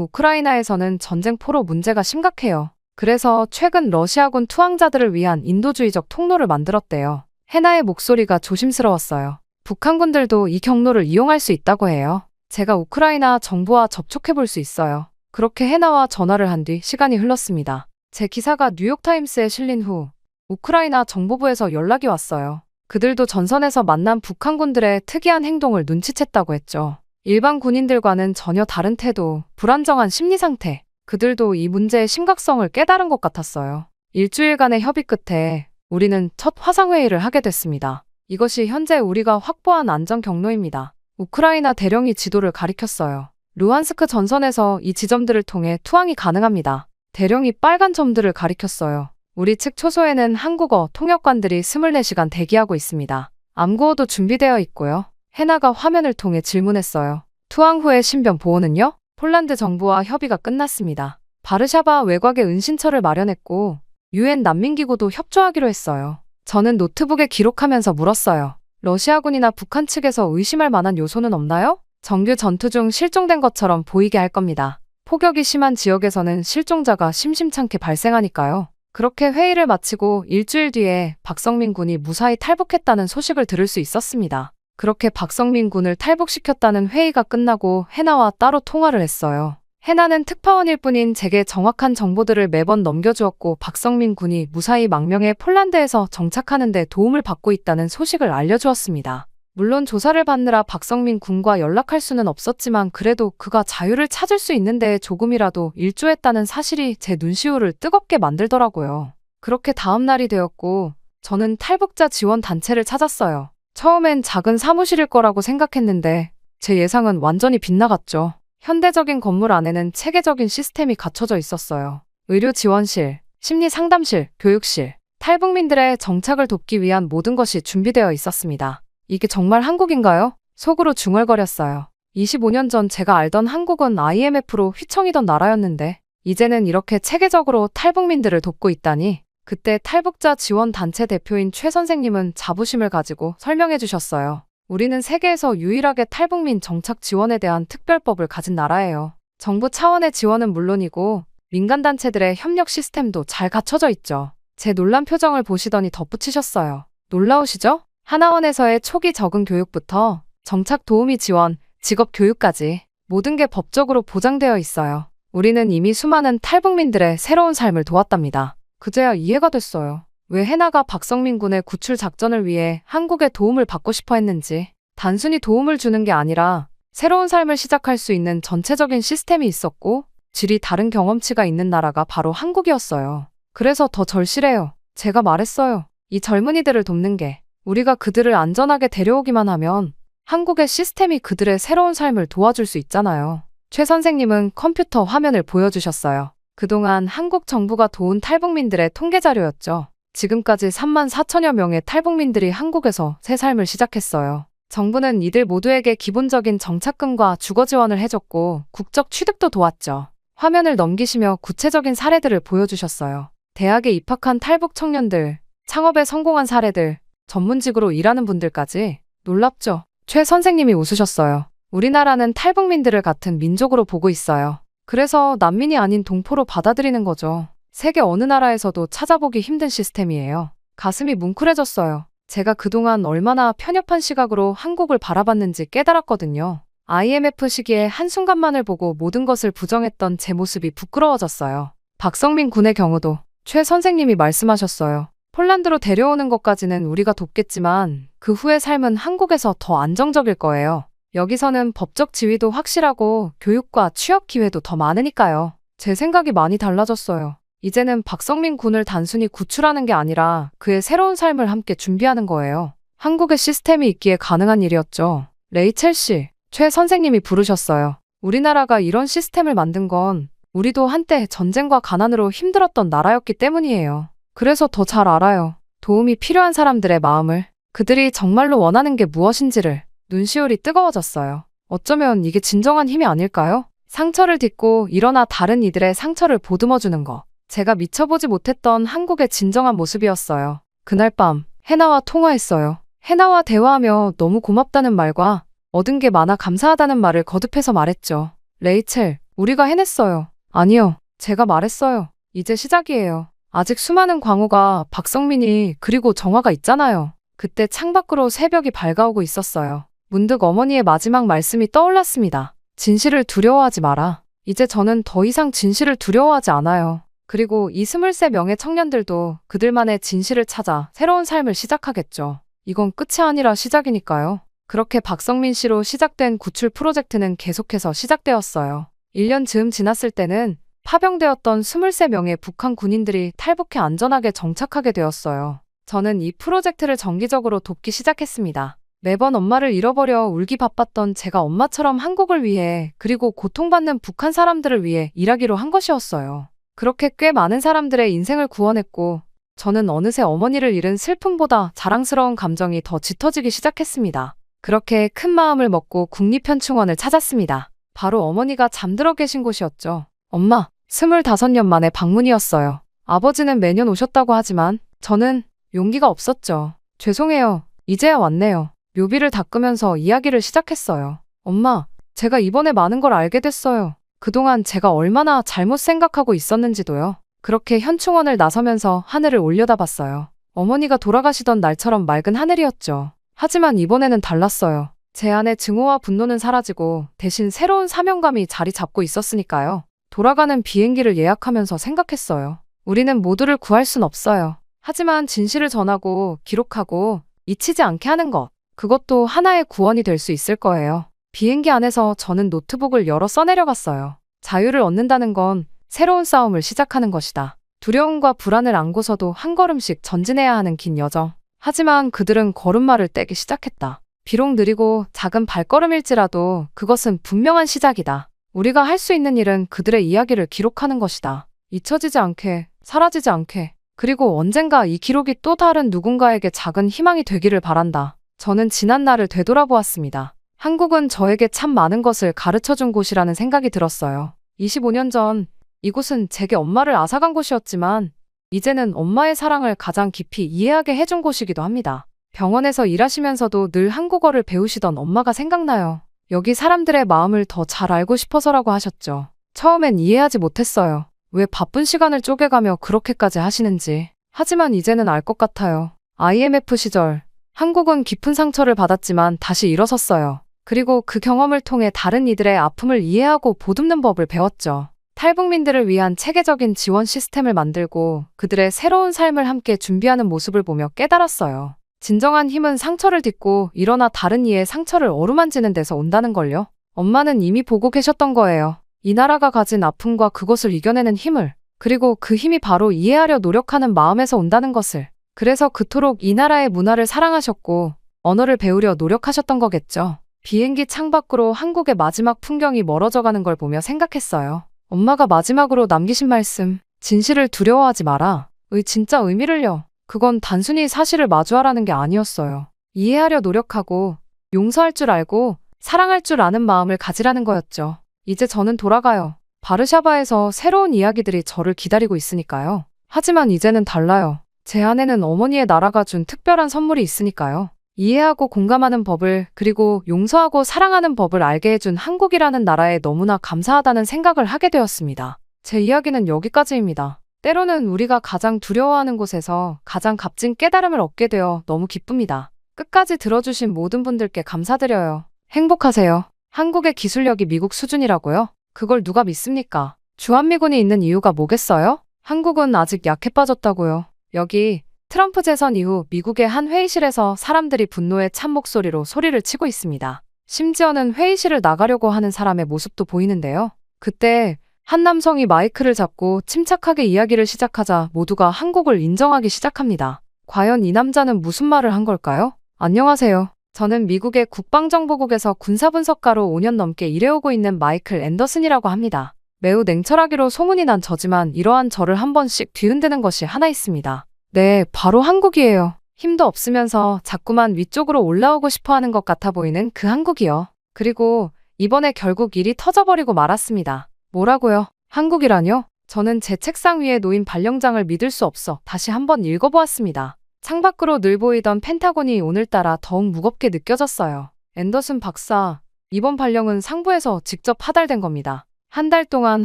우크라이나에서는 전쟁포로 문제가 심각해요. 그래서 최근 러시아군 투항자들을 위한 인도주의적 통로를 만들었대요. 해나의 목소리가 조심스러웠어요. 북한군들도 이 경로를 이용할 수 있다고 해요. 제가 우크라이나 정부와 접촉해 볼 수 있어요. 그렇게 해나와 전화를 한 뒤 시간이 흘렀습니다. 제 기사가 뉴욕타임스에 실린 후 우크라이나 정보부에서 연락이 왔어요. 그들도 전선에서 만난 북한군들의 특이한 행동을 눈치챘다고 했죠. 일반 군인들과는 전혀 다른 태도, 불안정한 심리 상태. 그들도 이 문제의 심각성을 깨달은 것 같았어요. 일주일간의 협의 끝에 우리는 첫 화상회의를 하게 됐습니다. 이것이 현재 우리가 확보한 안전 경로입니다. 우크라이나 대령이 지도를 가리켰어요. 루한스크 전선에서 이 지점들을 통해 투항이 가능합니다. 대령이 빨간 점들을 가리켰어요. 우리 측 초소에는 한국어 통역관들이 24시간 대기하고 있습니다. 암구어도 준비되어 있고요. 해나가 화면을 통해 질문했어요. 투항 후의 신변 보호는요? 폴란드 정부와 협의가 끝났습니다. 바르샤바 외곽에 은신처를 마련했고 UN 난민기구도 협조하기로 했어요. 저는 노트북에 기록하면서 물었어요. 러시아군이나 북한 측에서 의심할 만한 요소는 없나요? 정규 전투 중 실종된 것처럼 보이게 할 겁니다. 폭격이 심한 지역에서는 실종자가 심심찮게 발생하니까요. 그렇게 회의를 마치고 일주일 뒤에 박성민 군이 무사히 탈북했다는 소식을 들을 수 있었습니다. 그렇게 박성민 군을 탈북시켰다는 회의가 끝나고 해나와 따로 통화를 했어요. 해나는 특파원일 뿐인 제게 정확한 정보들을 매번 넘겨주었고 박성민 군이 무사히 망명해 폴란드에서 정착하는 데 도움을 받고 있다는 소식을 알려주었습니다. 물론 조사를 받느라 박성민 군과 연락할 수는 없었지만 그래도 그가 자유를 찾을 수 있는 데에 조금이라도 일조했다는 사실이 제 눈시울을 뜨겁게 만들더라고요. 그렇게 다음 날이 되었고 저는 탈북자 지원 단체를 찾았어요. 처음엔 작은 사무실일 거라고 생각했는데 제 예상은 완전히 빗나갔죠. 현대적인 건물 안에는 체계적인 시스템이 갖춰져 있었어요. 의료 지원실, 심리 상담실, 교육실, 탈북민들의 정착을 돕기 위한 모든 것이 준비되어 있었습니다. 이게 정말 한국인가요? 속으로 중얼거렸어요. 25년 전 제가 알던 한국은 IMF로 휘청이던 나라였는데 이제는 이렇게 체계적으로 탈북민들을 돕고 있다니. 그때 탈북자 지원 단체 대표인 최 선생님은 자부심을 가지고 설명해 주셨어요. 우리는 세계에서 유일하게 탈북민 정착 지원에 대한 특별법을 가진 나라예요. 정부 차원의 지원은 물론이고 민간단체들의 협력 시스템도 잘 갖춰져 있죠. 제 놀란 표정을 보시더니 덧붙이셨어요. 놀라우시죠? 하나원에서의 초기 적응 교육부터 정착 도우미 지원, 직업 교육까지 모든 게 법적으로 보장되어 있어요. 우리는 이미 수많은 탈북민들의 새로운 삶을 도왔답니다. 그제야 이해가 됐어요. 왜 해나가 박성민 군의 구출 작전을 위해 한국의 도움을 받고 싶어 했는지. 단순히 도움을 주는 게 아니라 새로운 삶을 시작할 수 있는 전체적인 시스템이 있었고 질이 다른 경험치가 있는 나라가 바로 한국이었어요. 그래서 더 절실해요. 제가 말했어요. 이 젊은이들을 돕는 게 우리가 그들을 안전하게 데려오기만 하면 한국의 시스템이 그들의 새로운 삶을 도와줄 수 있잖아요. 최 선생님은 컴퓨터 화면을 보여주셨어요. 그동안 한국 정부가 도운 탈북민들의 통계 자료였죠. 지금까지 3만 4천여 명의 탈북민들이 한국에서 새 삶을 시작했어요. 정부는 이들 모두에게 기본적인 정착금과 주거 지원을 해줬고 국적 취득도 도왔죠. 화면을 넘기시며 구체적인 사례들을 보여주셨어요. 대학에 입학한 탈북 청년들, 창업에 성공한 사례들, 전문직으로 일하는 분들까지. 놀랍죠? 최 선생님이 웃으셨어요. 우리나라는 탈북민들을 같은 민족으로 보고 있어요. 그래서 난민이 아닌 동포로 받아들이는 거죠. 세계 어느 나라에서도 찾아보기 힘든 시스템이에요. 가슴이 뭉클해졌어요. 제가 그동안 얼마나 편협한 시각으로 한국을 바라봤는지 깨달았거든요. IMF 시기에 한순간만을 보고 모든 것을 부정했던 제 모습이 부끄러워졌어요. 박성민 군의 경우도 최 선생님이 말씀하셨어요. 폴란드로 데려오는 것까지는 우리가 돕겠지만 그 후의 삶은 한국에서 더 안정적일 거예요. 여기서는 법적 지위도 확실하고 교육과 취업 기회도 더 많으니까요. 제 생각이 많이 달라졌어요. 이제는 박성민 군을 단순히 구출하는 게 아니라 그의 새로운 삶을 함께 준비하는 거예요. 한국의 시스템이 있기에 가능한 일이었죠. 레이첼 씨, 최 선생님이 부르셨어요. 우리나라가 이런 시스템을 만든 건 우리도 한때 전쟁과 가난으로 힘들었던 나라였기 때문이에요. 그래서 더 잘 알아요. 도움이 필요한 사람들의 마음을, 그들이 정말로 원하는 게 무엇인지를. 눈시울이 뜨거워졌어요. 어쩌면 이게 진정한 힘이 아닐까요? 상처를 딛고 일어나 다른 이들의 상처를 보듬어주는 거. 제가 미쳐보지 못했던 한국의 진정한 모습이었어요. 그날 밤 해나와 통화했어요. 해나와 대화하며 너무 고맙다는 말과 얻은 게 많아 감사하다는 말을 거듭해서 말했죠. 레이첼, 우리가 해냈어요. 아니요, 제가 말했어요. 이제 시작이에요. 아직 수많은 광호가, 박성민이, 그리고 정화가 있잖아요. 그때 창밖으로 새벽이 밝아오고 있었어요. 문득 어머니의 마지막 말씀이 떠올랐습니다. 진실을 두려워하지 마라. 이제 저는 더 이상 진실을 두려워하지 않아요. 그리고 이 23명의 청년들도 그들만의 진실을 찾아 새로운 삶을 시작하겠죠. 이건 끝이 아니라 시작이니까요. 그렇게 박성민 씨로 시작된 구출 프로젝트는 계속해서 시작되었어요. 1년 즈음 지났을 때는 파병되었던 23명의 북한 군인들이 탈북해 안전하게 정착하게 되었어요. 저는 이 프로젝트를 정기적으로 돕기 시작했습니다. 매번 엄마를 잃어버려 울기 바빴던 제가 엄마처럼 한국을 위해 그리고 고통받는 북한 사람들을 위해 일하기로 한 것이었어요. 그렇게 꽤 많은 사람들의 인생을 구원했고 저는 어느새 어머니를 잃은 슬픔보다 자랑스러운 감정이 더 짙어지기 시작했습니다. 그렇게 큰 마음을 먹고 국립현충원을 찾았습니다. 바로 어머니가 잠들어 계신 곳이었죠. 엄마, 25년 만에 방문이었어요. 아버지는 매년 오셨다고 하지만 저는 용기가 없었죠. 죄송해요. 이제야 왔네요. 묘비를 닦으면서 이야기를 시작했어요. 엄마, 제가 이번에 많은 걸 알게 됐어요. 그동안 제가 얼마나 잘못 생각하고 있었는지도요. 그렇게 현충원을 나서면서 하늘을 올려다봤어요. 어머니가 돌아가시던 날처럼 맑은 하늘이었죠. 하지만 이번에는 달랐어요. 제 안의 증오와 분노는 사라지고 대신 새로운 사명감이 자리 잡고 있었으니까요. 돌아가는 비행기를 예약하면서 생각했어요. 우리는 모두를 구할 순 없어요. 하지만 진실을 전하고 기록하고 잊히지 않게 하는 것. 그것도 하나의 구원이 될 수 있을 거예요. 비행기 안에서 저는 노트북을 열어 써내려갔어요. 자유를 얻는다는 건 새로운 싸움을 시작하는 것이다. 두려움과 불안을 안고서도 한 걸음씩 전진해야 하는 긴 여정. 하지만 그들은 걸음마를 떼기 시작했다. 비록 느리고 작은 발걸음일지라도 그것은 분명한 시작이다. 우리가 할 수 있는 일은 그들의 이야기를 기록하는 것이다. 잊혀지지 않게, 사라지지 않게. 그리고 언젠가 이 기록이 또 다른 누군가에게 작은 희망이 되기를 바란다. 저는 지난 날을 되돌아보았습니다. 한국은 저에게 참 많은 것을 가르쳐준 곳이라는 생각이 들었어요. 25년 전 이곳은 제게 엄마를 앗아간 곳이었지만 이제는 엄마의 사랑을 가장 깊이 이해하게 해준 곳이기도 합니다. 병원에서 일하시면서도 늘 한국어를 배우시던 엄마가 생각나요. 여기 사람들의 마음을 더 잘 알고 싶어서라고 하셨죠. 처음엔 이해하지 못했어요. 왜 바쁜 시간을 쪼개가며 그렇게까지 하시는지. 하지만 이제는 알 것 같아요. IMF 시절 한국은 깊은 상처를 받았지만 다시 일어섰어요. 그리고 그 경험을 통해 다른 이들의 아픔을 이해하고 보듬는 법을 배웠죠. 탈북민들을 위한 체계적인 지원 시스템을 만들고 그들의 새로운 삶을 함께 준비하는 모습을 보며 깨달았어요. 진정한 힘은 상처를 딛고 일어나 다른 이의 상처를 어루만지는 데서 온다는 걸요. 엄마는 이미 보고 계셨던 거예요. 이 나라가 가진 아픔과 그것을 이겨내는 힘을, 그리고 그 힘이 바로 이해하려 노력하는 마음에서 온다는 것을. 그래서 그토록 이 나라의 문화를 사랑하셨고 언어를 배우려 노력하셨던 거겠죠. 비행기 창밖으로 한국의 마지막 풍경이 멀어져 가는 걸 보며 생각했어요. 엄마가 마지막으로 남기신 말씀, 진실을 두려워하지 마라. 진짜 의미를요. 그건 단순히 사실을 마주하라는 게 아니었어요. 이해하려 노력하고 용서할 줄 알고 사랑할 줄 아는 마음을 가지라는 거였죠. 이제 저는 돌아가요. 바르샤바에서 새로운 이야기들이 저를 기다리고 있으니까요. 하지만 이제는 달라요. 제 안에는 어머니의 나라가 준 특별한 선물이 있으니까요. 이해하고 공감하는 법을, 그리고 용서하고 사랑하는 법을 알게 해준 한국이라는 나라에 너무나 감사하다는 생각을 하게 되었습니다. 제 이야기는 여기까지입니다. 때로는 우리가 가장 두려워하는 곳에서 가장 값진 깨달음을 얻게 되어 너무 기쁩니다. 끝까지 들어주신 모든 분들께 감사드려요. 행복하세요. 한국의 기술력이 미국 수준이라고요? 그걸 누가 믿습니까? 주한미군이 있는 이유가 뭐겠어요? 한국은 아직 약해 빠졌다고요. 여기 트럼프 재선 이후 미국의 한 회의실에서 사람들이 분노의 찬 목소리로 소리를 치고 있습니다. 심지어는 회의실을 나가려고 하는 사람의 모습도 보이는데요. 그때 한 남성이 마이크를 잡고 침착하게 이야기를 시작하자 모두가 한국을 인정하기 시작합니다. 과연 이 남자는 무슨 말을 한 걸까요? 안녕하세요. 저는 미국의 국방정보국에서 군사분석가로 5년 넘게 일해오고 있는 마이클 앤더슨이라고 합니다. 매우 냉철하기로 소문이 난 저지만 이러한 저를 한 번씩 뒤흔드는 것이 하나 있습니다. 네, 바로 한국이에요. 힘도 없으면서 자꾸만 위쪽으로 올라오고 싶어 하는 것 같아 보이는 그 한국이요. 그리고 이번에 결국 일이 터져버리고 말았습니다. 뭐라고요? 한국이라뇨? 저는 제 책상 위에 놓인 발령장을 믿을 수 없어 다시 한번 읽어보았습니다. 창밖으로 늘 보이던 펜타곤이 오늘따라 더욱 무겁게 느껴졌어요. 앤더슨 박사, 이번 발령은 상부에서 직접 하달된 겁니다. 한 달 동안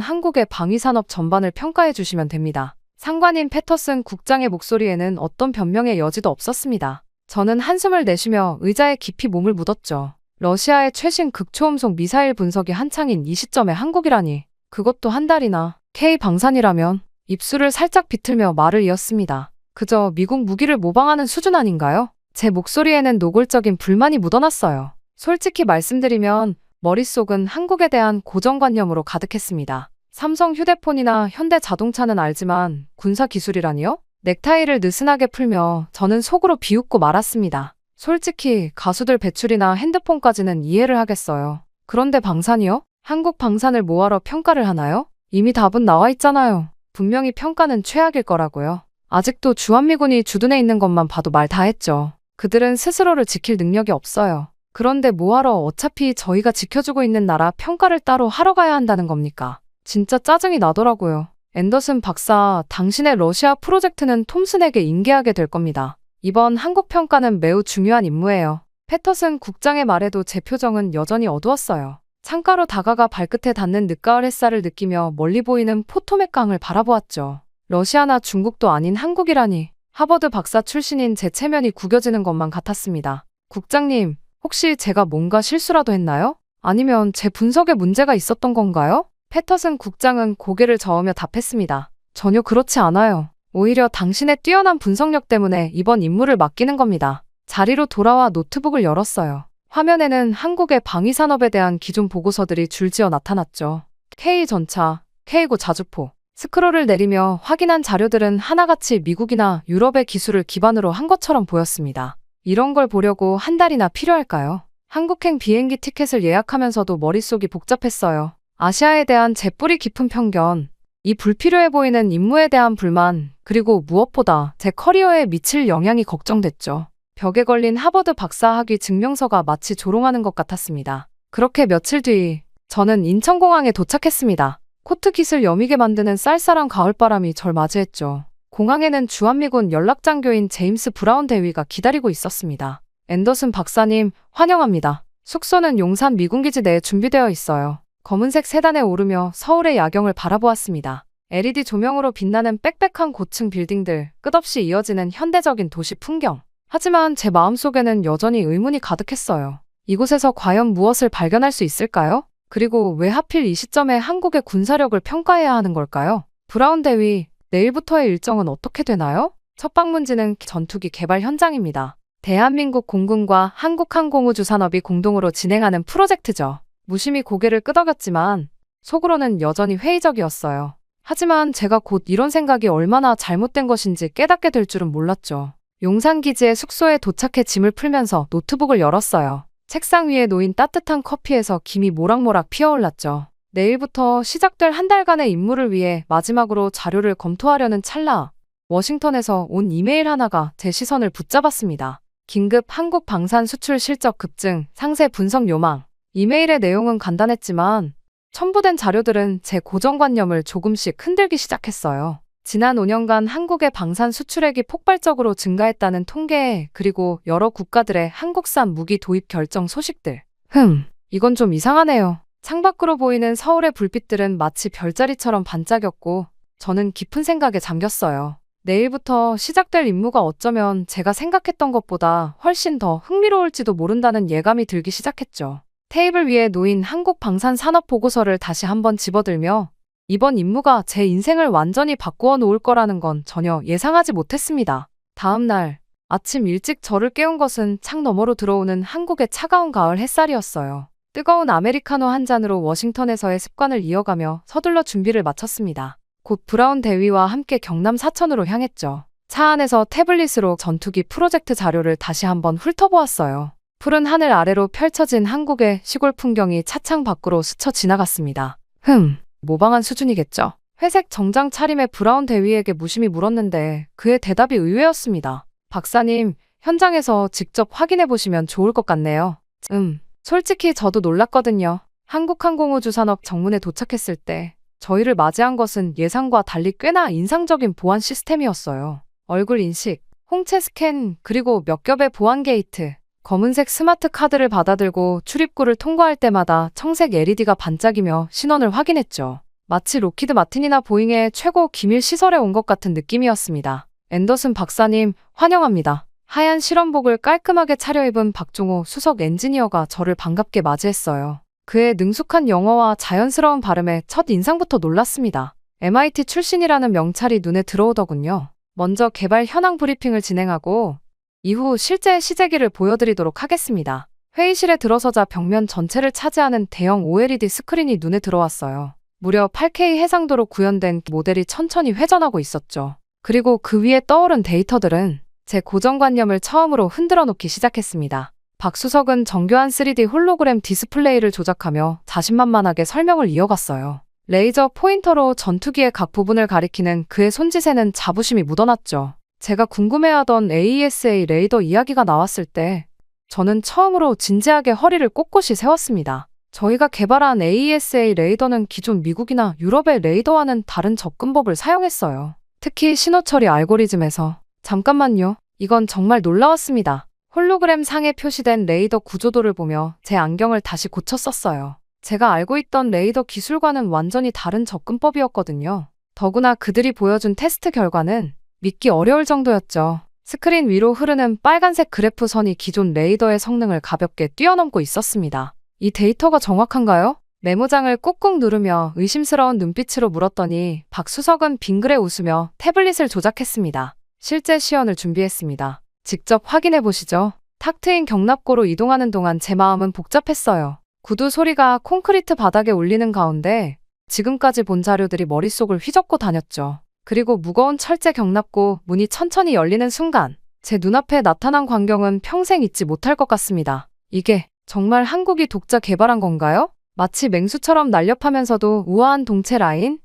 한국의 방위산업 전반을 평가해 주시면 됩니다. 상관인 패터슨 국장의 목소리에는 어떤 변명의 여지도 없었습니다. 저는 한숨을 내쉬며 의자에 깊이 몸을 묻었죠. 러시아의 최신 극초음속 미사일 분석이 한창인 이 시점에 한국이라니. 그것도 한 달이나. K방산이라면. 입술을 살짝 비틀며 말을 이었습니다. 그저 미국 무기를 모방하는 수준 아닌가요? 제 목소리에는 노골적인 불만이 묻어났어요. 솔직히 말씀드리면 머릿속은 한국에 대한 고정관념으로 가득했습니다. 삼성 휴대폰이나 현대 자동차는 알지만 군사기술이라니요? 넥타이를 느슨하게 풀며 저는 속으로 비웃고 말았습니다. 솔직히 가수들 배출이나 핸드폰까지는 이해를 하겠어요. 그런데 방산이요? 한국 방산을 뭐하러 평가를 하나요? 이미 답은 나와 있잖아요. 분명히 평가는 최악일 거라고요. 아직도 주한미군이 주둔해 있는 것만 봐도 말 다 했죠. 그들은 스스로를 지킬 능력이 없어요. 그런데 뭐하러 어차피 저희가 지켜주고 있는 나라 평가를 따로 하러 가야 한다는 겁니까? 진짜 짜증이 나더라고요. 앤더슨 박사, 당신의 러시아 프로젝트는 톰슨에게 인계하게 될 겁니다. 이번 한국 평가는 매우 중요한 임무예요. 패터슨 국장의 말에도 제 표정은 여전히 어두웠어요. 창가로 다가가 발끝에 닿는 늦가을 햇살을 느끼며 멀리 보이는 포토맥 강을 바라보았죠. 러시아나 중국도 아닌 한국이라니. 하버드 박사 출신인 제 체면이 구겨지는 것만 같았습니다. 국장님, 혹시 제가 뭔가 실수라도 했나요? 아니면 제 분석에 문제가 있었던 건가요? 패터슨 국장은 고개를 저으며 답했습니다. 전혀 그렇지 않아요. 오히려 당신의 뛰어난 분석력 때문에 이번 임무를 맡기는 겁니다. 자리로 돌아와 노트북을 열었어요. 화면에는 한국의 방위산업에 대한 기존 보고서들이 줄지어 나타났죠. K전차, K9 자주포. 스크롤을 내리며 확인한 자료들은 하나같이 미국이나 유럽의 기술을 기반으로 한 것처럼 보였습니다. 이런 걸 보려고 한 달이나 필요할까요? 한국행 비행기 티켓을 예약하면서도 머릿속이 복잡했어요. 아시아에 대한 제 뿌리 깊은 편견, 이 불필요해 보이는 임무에 대한 불만, 그리고 무엇보다 제 커리어에 미칠 영향이 걱정됐죠. 벽에 걸린 하버드 박사학위 증명서가 마치 조롱하는 것 같았습니다. 그렇게 며칠 뒤 저는 인천공항에 도착했습니다. 코트 깃을 여미게 만드는 쌀쌀한 가을바람이 절 맞이했죠. 공항에는 주한미군 연락장교인 제임스 브라운 대위가 기다리고 있었습니다. 앤더슨 박사님, 환영합니다. 숙소는 용산 미군기지 내에 준비되어 있어요. 검은색 세단에 오르며 서울의 야경을 바라보았습니다. LED 조명으로 빛나는 빽빽한 고층 빌딩들, 끝없이 이어지는 현대적인 도시 풍경. 하지만 제 마음속에는 여전히 의문이 가득했어요. 이곳에서 과연 무엇을 발견할 수 있을까요? 그리고 왜 하필 이 시점에 한국의 군사력을 평가해야 하는 걸까요? 브라운 대위, 내일부터의 일정은 어떻게 되나요? 첫 방문지는 전투기 개발 현장입니다. 대한민국 공군과 한국항공우주산업이 공동으로 진행하는 프로젝트죠. 무심히 고개를 끄덕였지만 속으로는 여전히 회의적이었어요. 하지만 제가 곧 이런 생각이 얼마나 잘못된 것인지 깨닫게 될 줄은 몰랐죠. 용산기지의 숙소에 도착해 짐을 풀면서 노트북을 열었어요. 책상 위에 놓인 따뜻한 커피에서 김이 모락모락 피어올랐죠. 내일부터 시작될 한 달간의 임무를 위해 마지막으로 자료를 검토하려는 찰나 워싱턴에서 온 이메일 하나가 제 시선을 붙잡았습니다. 긴급 한국 방산 수출 실적 급증, 상세 분석 요망. 이메일의 내용은 간단했지만 첨부된 자료들은 제 고정관념을 조금씩 흔들기 시작했어요. 지난 5년간 한국의 방산 수출액이 폭발적으로 증가했다는 통계, 그리고 여러 국가들의 한국산 무기 도입 결정 소식들. 이건 좀 이상하네요. 창밖으로 보이는 서울의 불빛들은 마치 별자리처럼 반짝였고 저는 깊은 생각에 잠겼어요. 내일부터 시작될 임무가 어쩌면 제가 생각했던 것보다 훨씬 더 흥미로울지도 모른다는 예감이 들기 시작했죠. 테이블 위에 놓인 한국 방산 산업 보고서를 다시 한번 집어들며 이번 임무가 제 인생을 완전히 바꾸어 놓을 거라는 건 전혀 예상하지 못했습니다. 다음 날 아침 일찍 저를 깨운 것은 창 너머로 들어오는 한국의 차가운 가을 햇살이었어요. 뜨거운 아메리카노 한 잔으로 워싱턴에서의 습관을 이어가며 서둘러 준비를 마쳤습니다. 곧 브라운 대위와 함께 경남 사천으로 향했죠. 차 안에서 태블릿으로 전투기 프로젝트 자료를 다시 한번 훑어보았어요. 푸른 하늘 아래로 펼쳐진 한국의 시골 풍경이 차창 밖으로 스쳐 지나갔습니다. 모방한 수준이겠죠. 회색 정장 차림의 브라운 대위에게 무심히 물었는데 그의 대답이 의외였습니다. 박사님, 현장에서 직접 확인해 보시면 좋을 것 같네요. 솔직히 저도 놀랐거든요. 한국항공우주산업 정문에 도착했을 때 저희를 맞이한 것은 예상과 달리 꽤나 인상적인 보안 시스템이었어요. 얼굴 인식, 홍채 스캔, 그리고 몇 겹의 보안 게이트. 검은색 스마트 카드를 받아들고 출입구를 통과할 때마다 청색 LED가 반짝이며 신원을 확인했죠. 마치 로키드 마틴이나 보잉의 최고 기밀 시설에 온 것 같은 느낌이었습니다. 앤더슨 박사님, 환영합니다. 하얀 실험복을 깔끔하게 차려입은 박종호 수석 엔지니어가 저를 반갑게 맞이했어요. 그의 능숙한 영어와 자연스러운 발음에 첫 인상부터 놀랐습니다. MIT 출신이라는 명찰이 눈에 들어오더군요. 먼저 개발 현황 브리핑을 진행하고 이후 실제 시제기를 보여드리도록 하겠습니다. 회의실에 들어서자 벽면 전체를 차지하는 대형 OLED 스크린이 눈에 들어왔어요. 무려 8K 해상도로 구현된 모델이 천천히 회전하고 있었죠. 그리고 그 위에 떠오른 데이터들은 제 고정관념을 처음으로 흔들어 놓기 시작했습니다. 박 수석은 정교한 3D 홀로그램 디스플레이를 조작하며 자신만만하게 설명을 이어갔어요. 레이저 포인터로 전투기의 각 부분을 가리키는 그의 손짓에는 자부심이 묻어났죠. 제가 궁금해하던 AESA 레이더 이야기가 나왔을 때 저는 처음으로 진지하게 허리를 꼿꼿이 세웠습니다. 저희가 개발한 AESA 레이더는 기존 미국이나 유럽의 레이더와는 다른 접근법을 사용했어요. 특히 신호 처리 알고리즘에서. 잠깐만요. 이건 정말 놀라웠습니다. 홀로그램 상에 표시된 레이더 구조도를 보며 제 안경을 다시 고쳐 썼어요. 제가 알고 있던 레이더 기술과는 완전히 다른 접근법이었거든요. 더구나 그들이 보여준 테스트 결과는 믿기 어려울 정도였죠. 스크린 위로 흐르는 빨간색 그래프 선이 기존 레이더의 성능을 가볍게 뛰어넘고 있었습니다. 이 데이터가 정확한가요? 메모장을 꾹꾹 누르며 의심스러운 눈빛으로 물었더니 박 수석은 빙그레 웃으며 태블릿을 조작했습니다. 실제 시연을 준비했습니다. 직접 확인해 보시죠. 탁 트인 경납고로 이동하는 동안 제 마음은 복잡했어요. 구두 소리가 콘크리트 바닥에 울리는 가운데 지금까지 본 자료들이 머릿속을 휘젓고 다녔죠. 그리고 무거운 철제 경납고 문이 천천히 열리는 순간 제 눈앞에 나타난 광경은 평생 잊지 못할 것 같습니다. 이게 정말 한국이 독자 개발한 건가요? 마치 맹수처럼 날렵하면서도 우아한 동체 라인?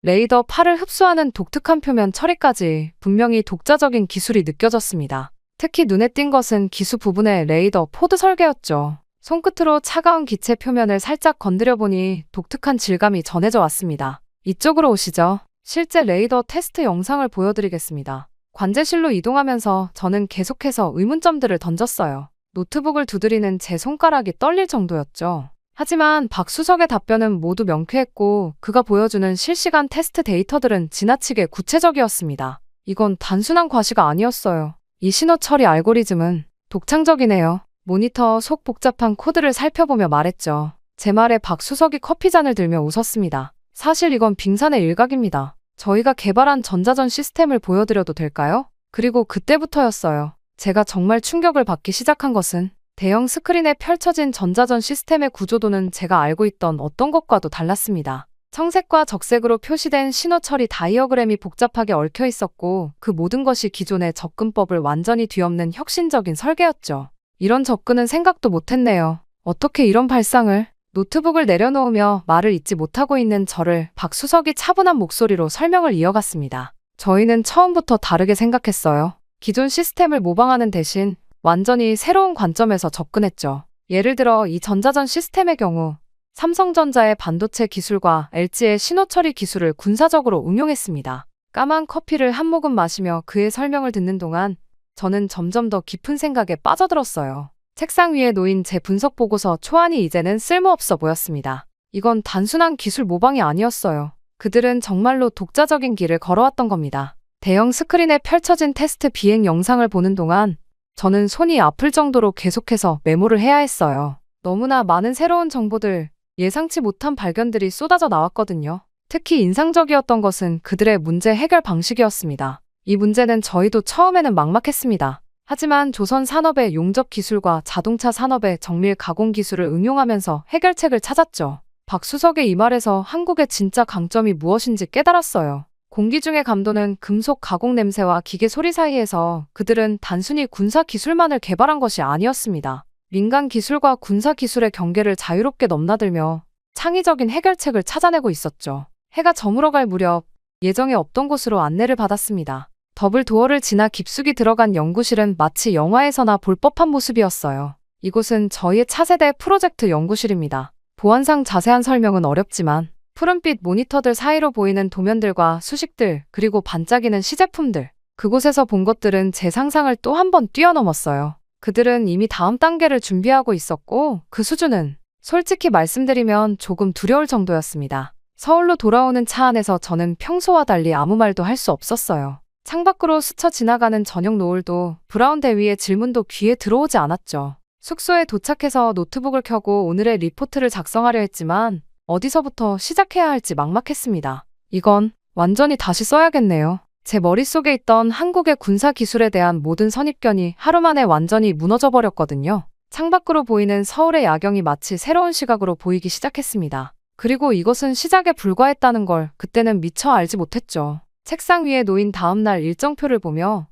레이더 팔을 흡수하는 독특한 표면 처리까지 분명히 독자적인 기술이 느껴졌습니다. 특히 눈에 띈 것은 기수 부분의 레이더 포드 설계였죠. 손끝으로 차가운 기체 표면을 살짝 건드려보니 독특한 질감이 전해져 왔습니다. 이쪽으로 오시죠. 실제 레이더 테스트 영상을 보여드리겠습니다. 관제실로 이동하면서 저는 계속해서 의문점들을 던졌어요. 노트북을 두드리는 제 손가락이 떨릴 정도였죠. 하지만 박 수석의 답변은 모두 명쾌했고 그가 보여주는 실시간 테스트 데이터들은 지나치게 구체적이었습니다. 이건 단순한 과시가 아니었어요. 이 신호 처리 알고리즘은 독창적이네요. 모니터 속 복잡한 코드를 살펴보며 말했죠. 제 말에 박수석이 커피잔을 들며 웃었습니다. 사실 이건 빙산의 일각입니다. 저희가 개발한 전자전 시스템을 보여드려도 될까요? 그리고 그때부터였어요. 제가 정말 충격을 받기 시작한 것은 대형 스크린에 펼쳐진 전자전 시스템의 구조도는 제가 알고 있던 어떤 것과도 달랐습니다. 청색과 적색으로 표시된 신호 처리 다이어그램이 복잡하게 얽혀 있었고 그 모든 것이 기존의 접근법을 완전히 뒤엎는 혁신적인 설계였죠. 이런 접근은 생각도 못했네요. 어떻게 이런 발상을... 노트북을 내려놓으며 말을 잇지 못하고 있는 저를 박수석이 차분한 목소리로 설명을 이어갔습니다. 저희는 처음부터 다르게 생각했어요. 기존 시스템을 모방하는 대신 완전히 새로운 관점에서 접근했죠. 예를 들어 이 전자전 시스템의 경우 삼성전자의 반도체 기술과 LG의 신호 처리 기술을 군사적으로 응용했습니다. 까만 커피를 한 모금 마시며 그의 설명을 듣는 동안 저는 점점 더 깊은 생각에 빠져들었어요. 책상 위에 놓인 제 분석 보고서 초안이 이제는 쓸모없어 보였습니다. 이건 단순한 기술 모방이 아니었어요. 그들은 정말로 독자적인 길을 걸어왔던 겁니다. 대형 스크린에 펼쳐진 테스트 비행 영상을 보는 동안 저는 손이 아플 정도로 계속해서 메모를 해야 했어요. 너무나 많은 새로운 정보들, 예상치 못한 발견들이 쏟아져 나왔거든요. 특히 인상적이었던 것은 그들의 문제 해결 방식이었습니다. 이 문제는 저희도 처음에는 막막했습니다. 하지만 조선 산업의 용접 기술과 자동차 산업의 정밀 가공 기술을 응용하면서 해결책을 찾았죠. 박수석의 이 말에서 한국의 진짜 강점이 무엇인지 깨달았어요. 공기 중의 감도는 금속 가공 냄새와 기계 소리 사이에서 그들은 단순히 군사 기술만을 개발한 것이 아니었습니다. 민간 기술과 군사 기술의 경계를 자유롭게 넘나들며 창의적인 해결책을 찾아내고 있었죠. 해가 저물어갈 무렵 예정에 없던 곳으로 안내를 받았습니다. 더블 도어를 지나 깊숙이 들어간 연구실은 마치 영화에서나 볼 법한 모습이었어요. 이곳은 저희의 차세대 프로젝트 연구실입니다. 보안상 자세한 설명은 어렵지만 푸른빛 모니터들 사이로 보이는 도면들과 수식들 그리고 반짝이는 시제품들, 그곳에서 본 것들은 제 상상을 또 한 번 뛰어넘었어요. 그들은 이미 다음 단계를 준비하고 있었고 그 수준은 솔직히 말씀드리면 조금 두려울 정도였습니다. 서울로 돌아오는 차 안에서 저는 평소와 달리 아무 말도 할 수 없었어요. 창밖으로 스쳐 지나가는 저녁 노을도 브라운 대위의 질문도 귀에 들어오지 않았죠. 숙소에 도착해서 노트북을 켜고 오늘의 리포트를 작성하려 했지만 어디서부터 시작해야 할지 막막했습니다. 이건 완전히 다시 써야겠네요. 제 머릿속에 있던 한국의 군사 기술에 대한 모든 선입견이 하루 만에 완전히 무너져 버렸거든요. 창밖으로 보이는 서울의 야경이 마치 새로운 시각으로 보이기 시작했습니다. 그리고 이것은 시작에 불과했다는 걸 그때는 미처 알지 못했죠. 책상 위에 놓인 다음날 일정표를 보며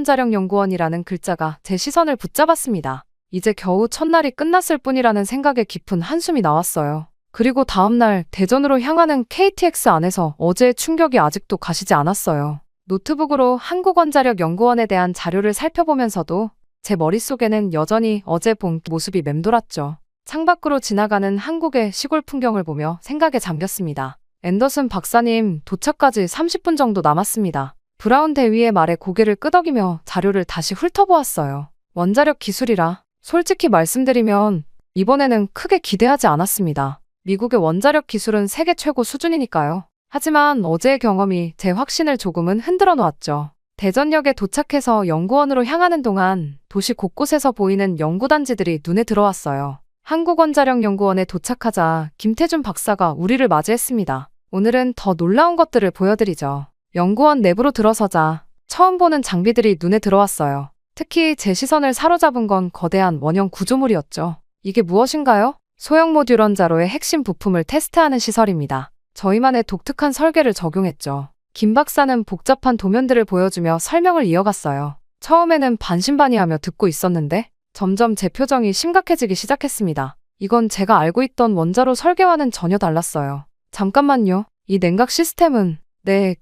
한국원자력연구원이라는 글자가 제 시선을 붙잡았습니다. 이제 겨우 첫날이 끝났을 뿐이라는 생각에 깊은 한숨이 나왔어요. 그리고 다음날 대전으로 향하는 KTX 안에서 어제의 충격이 아직도 가시지 않았어요. 노트북으로 한국원자력연구원에 대한 자료를 살펴보면서도 제 머릿속에는 여전히 어제 본 모습이 맴돌았죠. 창밖으로 지나가는 한국의 시골 풍경을 보며 생각에 잠겼습니다. 앤더슨 박사님, 도착까지 30분 정도 남았습니다. 브라운 대위의 말에 고개를 끄덕이며 자료를 다시 훑어보았어요. 원자력 기술이라 솔직히 말씀드리면 이번에는 크게 기대하지 않았습니다. 미국의 원자력 기술은 세계 최고 수준이니까요. 하지만 어제의 경험이 제 확신을 조금은 흔들어 놓았죠. 대전역에 도착해서 연구원으로 향하는 동안 도시 곳곳에서 보이는 연구단지들이 눈에 들어왔어요. 한국원자력연구원에 도착하자 김태준 박사가 우리를 맞이했습니다. 오늘은 더 놀라운 것들을 보여드리죠. 연구원 내부로 들어서자 처음 보는 장비들이 눈에 들어왔어요. 특히 제 시선을 사로잡은 건 거대한 원형 구조물이었죠. 이게 무엇인가요? 소형 모듈 원자로의 핵심 부품을 테스트하는 시설입니다. 저희만의 독특한 설계를 적용했죠. 김 박사는 복잡한 도면들을 보여주며 설명을 이어갔어요. 처음에는 반신반의하며 듣고 있었는데 점점 제 표정이 심각해지기 시작했습니다. 이건 제가 알고 있던 원자로 설계와는 전혀 달랐어요. 잠깐만요. 이 냉각 시스템은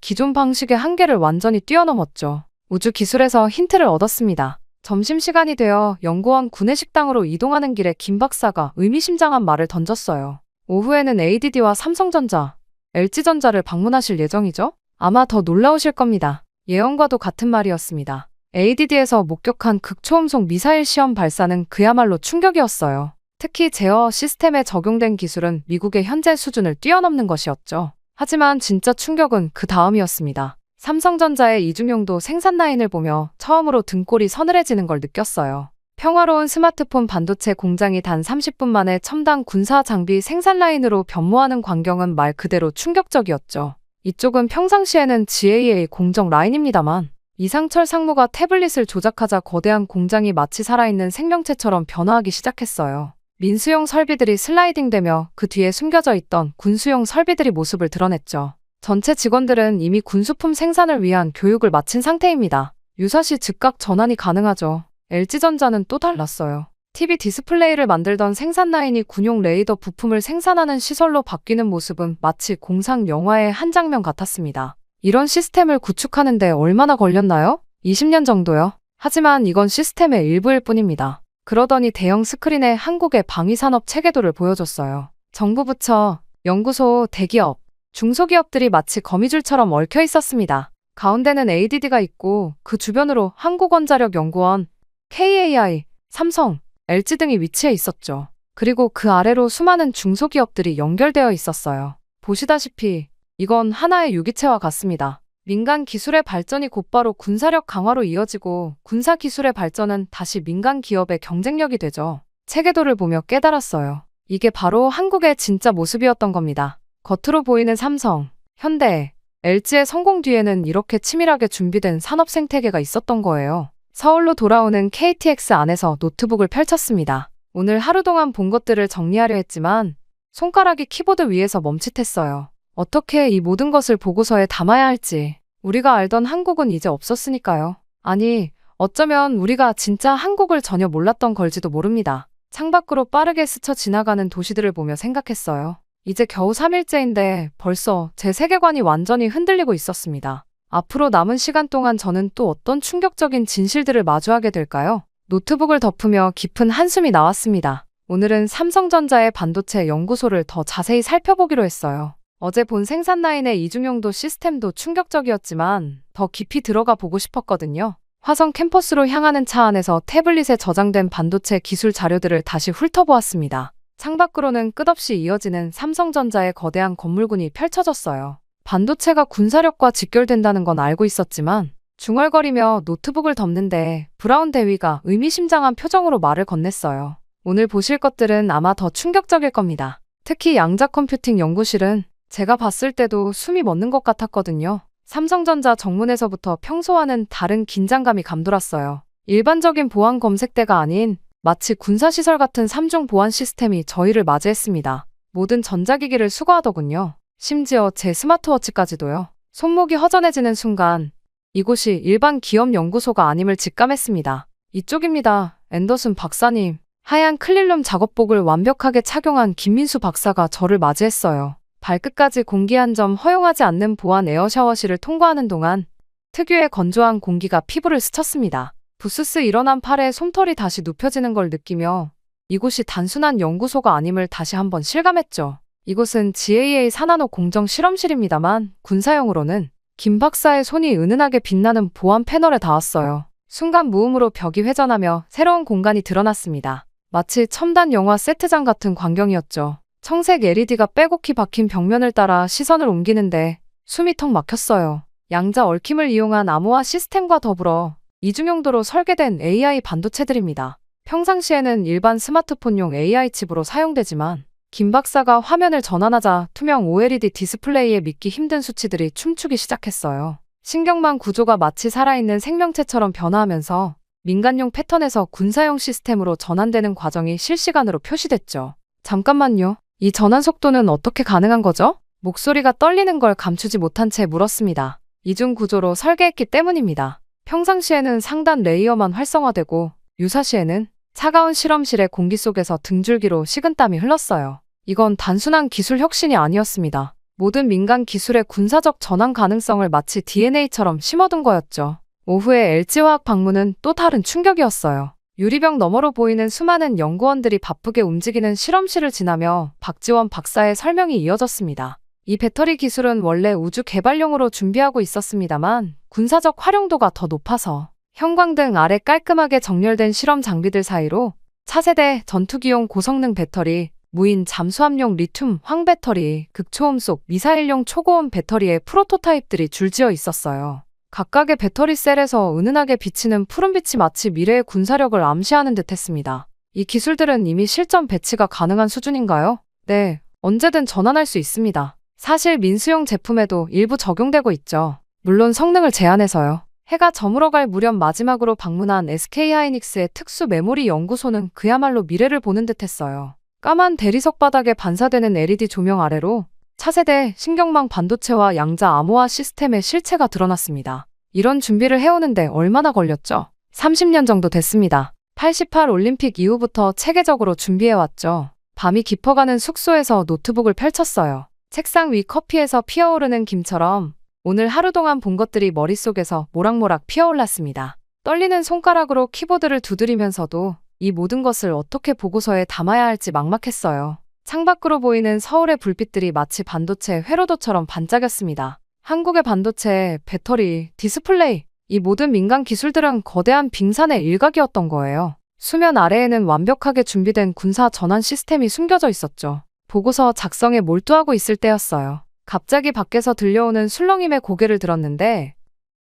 기존 방식의 한계를 완전히 뛰어넘었죠. 우주 기술에서 힌트를 얻었습니다. 점심시간이 되어 연구원 구내식당으로 이동하는 길에 김 박사가 의미심장한 말을 던졌어요. 오후에는 ADD와 삼성전자, LG전자를 방문하실 예정이죠? 아마 더 놀라우실 겁니다. 예언과도 같은 말이었습니다. ADD에서 목격한 극초음속 미사일 시험 발사는 그야말로 충격이었어요. 특히 제어 시스템에 적용된 기술은 미국의 현재 수준을 뛰어넘는 것이었죠. 하지만 진짜 충격은 그 다음이었습니다. 삼성전자의 이중용도 생산 라인을 보며 처음으로 등골이 서늘해지는 걸 느꼈어요. 평화로운 스마트폰 반도체 공장이 단 30분 만에 첨단 군사 장비 생산 라인으로 변모하는 광경은 말 그대로 충격적이었죠. 이쪽은 평상시에는 GAA 공정 라인입니다만 이상철 상무가 태블릿을 조작하자 거대한 공장이 마치 살아있는 생명체처럼 변화하기 시작했어요. 민수용 설비들이 슬라이딩되며 그 뒤에 숨겨져 있던 군수용 설비들이 모습을 드러냈죠. 전체 직원들은 이미 군수품 생산을 위한 교육을 마친 상태입니다. 유사시 즉각 전환이 가능하죠. LG전자는 또 달랐어요. TV 디스플레이를 만들던 생산 라인이 군용 레이더 부품을 생산하는 시설로 바뀌는 모습은 마치 공상 영화의 한 장면 같았습니다. 이런 시스템을 구축하는데 얼마나 걸렸나요? 20년 정도요. 하지만 이건 시스템의 일부일 뿐입니다. 그러더니 대형 스크린에 한국의 방위산업 체계도를 보여줬어요. 정부 부처, 연구소, 대기업, 중소기업들이 마치 거미줄처럼 얽혀 있었습니다. 가운데는 ADD가 있고 그 주변으로 한국원자력연구원, KAI, 삼성, LG 등이 위치해 있었죠. 그리고 그 아래로 수많은 중소기업들이 연결되어 있었어요. 보시다시피 이건 하나의 유기체와 같습니다. 민간 기술의 발전이 곧바로 군사력 강화로 이어지고 군사 기술의 발전은 다시 민간 기업의 경쟁력이 되죠. 체계도를 보며 깨달았어요. 이게 바로 한국의 진짜 모습이었던 겁니다. 겉으로 보이는 삼성, 현대, LG의 성공 뒤에는 이렇게 치밀하게 준비된 산업 생태계가 있었던 거예요. 서울로 돌아오는 KTX 안에서 노트북을 펼쳤습니다. 오늘 하루 동안 본 것들을 정리하려 했지만 손가락이 키보드 위에서 멈칫했어요. 어떻게 이 모든 것을 보고서에 담아야 할지. 우리가 알던 한국은 이제 없었으니까요. 아니, 어쩌면 우리가 진짜 한국을 전혀 몰랐던 걸지도 모릅니다. 창밖으로 빠르게 스쳐 지나가는 도시들을 보며 생각했어요. 이제 겨우 3일째인데 벌써 제 세계관이 완전히 흔들리고 있었습니다. 앞으로 남은 시간 동안 저는 또 어떤 충격적인 진실들을 마주하게 될까요? 노트북을 덮으며 깊은 한숨이 나왔습니다. 오늘은 삼성전자의 반도체 연구소를 더 자세히 살펴보기로 했어요. 어제 본 생산 라인의 이중용도 시스템도 충격적이었지만 더 깊이 들어가 보고 싶었거든요. 화성 캠퍼스로 향하는 차 안에서 태블릿에 저장된 반도체 기술 자료들을 다시 훑어보았습니다. 창밖으로는 끝없이 이어지는 삼성전자의 거대한 건물군이 펼쳐졌어요. 반도체가 군사력과 직결된다는 건 알고 있었지만 중얼거리며 노트북을 덮는데 브라운 대위가 의미심장한 표정으로 말을 건넸어요. 오늘 보실 것들은 아마 더 충격적일 겁니다. 특히 양자 컴퓨팅 연구실은 제가 봤을 때도 숨이 멎는 것 같았거든요. 삼성전자 정문에서부터 평소와는 다른 긴장감이 감돌았어요. 일반적인 보안 검색대가 아닌 마치 군사시설 같은 3중 보안 시스템이 저희를 맞이했습니다. 모든 전자기기를 수거하더군요. 심지어 제 스마트워치까지도요. 손목이 허전해지는 순간 이곳이 일반 기업 연구소가 아님을 직감했습니다. 이쪽입니다. 앤더슨 박사님. 하얀 클린룸 작업복을 완벽하게 착용한 김민수 박사가 저를 맞이했어요. 발끝까지 공기 한 점 허용하지 않는 보안 에어샤워실을 통과하는 동안 특유의 건조한 공기가 피부를 스쳤습니다. 부스스 일어난 팔에 솜털이 다시 눕혀지는 걸 느끼며 이곳이 단순한 연구소가 아님을 다시 한번 실감했죠. 이곳은 GAA 산나노 공정 실험실입니다만 군사용으로는 김 박사의 손이 은은하게 빛나는 보안 패널에 닿았어요. 순간 무음으로 벽이 회전하며 새로운 공간이 드러났습니다. 마치 첨단 영화 세트장 같은 광경이었죠. 청색 LED가 빼곡히 박힌 벽면을 따라 시선을 옮기는데 숨이 턱 막혔어요. 양자 얽힘을 이용한 암호화 시스템과 더불어 이중용도로 설계된 AI 반도체들입니다. 평상시에는 일반 스마트폰용 AI 칩으로 사용되지만 김 박사가 화면을 전환하자 투명 OLED 디스플레이에 믿기 힘든 수치들이 춤추기 시작했어요. 신경망 구조가 마치 살아있는 생명체처럼 변화하면서 민간용 패턴에서 군사용 시스템으로 전환되는 과정이 실시간으로 표시됐죠. 잠깐만요. 이 전환 속도는 어떻게 가능한 거죠? 목소리가 떨리는 걸 감추지 못한 채 물었습니다. 이중 구조로 설계했기 때문입니다. 평상시에는 상단 레이어만 활성화되고 유사시에는 차가운 실험실의 공기 속에서 등줄기로 식은땀이 흘렀어요. 이건 단순한 기술 혁신이 아니었습니다. 모든 민간 기술의 군사적 전환 가능성을 마치 DNA처럼 심어둔 거였죠. 오후에 LG화학 방문은 또 다른 충격이었어요. 유리병 너머로 보이는 수많은 연구원들이 바쁘게 움직이는 실험실을 지나며 박지원 박사의 설명이 이어졌습니다. 이 배터리 기술은 원래 우주 개발용으로 준비하고 있었습니다만 군사적 활용도가 더 높아서 형광등 아래 깔끔하게 정렬된 실험 장비들 사이로 차세대 전투기용 고성능 배터리, 무인 잠수함용 리튬 황배터리, 극초음속 미사일용 초고온 배터리의 프로토타입들이 줄지어 있었어요. 각각의 배터리 셀에서 은은하게 비치는 푸른빛이 마치 미래의 군사력을 암시하는 듯했습니다. 이 기술들은 이미 실전 배치가 가능한 수준인가요? 네, 언제든 전환할 수 있습니다. 사실 민수용 제품에도 일부 적용되고 있죠. 물론 성능을 제한해서요. 해가 저물어갈 무렵 마지막으로 방문한 SK하이닉스의 특수 메모리 연구소는 그야말로 미래를 보는 듯했어요. 까만 대리석 바닥에 반사되는 LED 조명 아래로 차세대 신경망 반도체와 양자 암호화 시스템의 실체가 드러났습니다. 이런 준비를 해오는데 얼마나 걸렸죠? 30년 정도 됐습니다. 88 올림픽 이후부터 체계적으로 준비해왔죠. 밤이 깊어가는 숙소에서 노트북을 펼쳤어요. 책상 위 커피에서 피어오르는 김처럼 오늘 하루 동안 본 것들이 머릿속에서 모락모락 피어올랐습니다. 떨리는 손가락으로 키보드를 두드리면서도 이 모든 것을 어떻게 보고서에 담아야 할지 막막했어요. 창밖으로 보이는 서울의 불빛들이 마치 반도체 회로도처럼 반짝였습니다. 한국의 반도체, 배터리, 디스플레이, 이 모든 민간 기술들은 거대한 빙산의 일각이었던 거예요. 수면 아래에는 완벽하게 준비된 군사 전환 시스템이 숨겨져 있었죠. 보고서 작성에 몰두하고 있을 때였어요. 갑자기 밖에서 들려오는 술렁임의 고개를 들었는데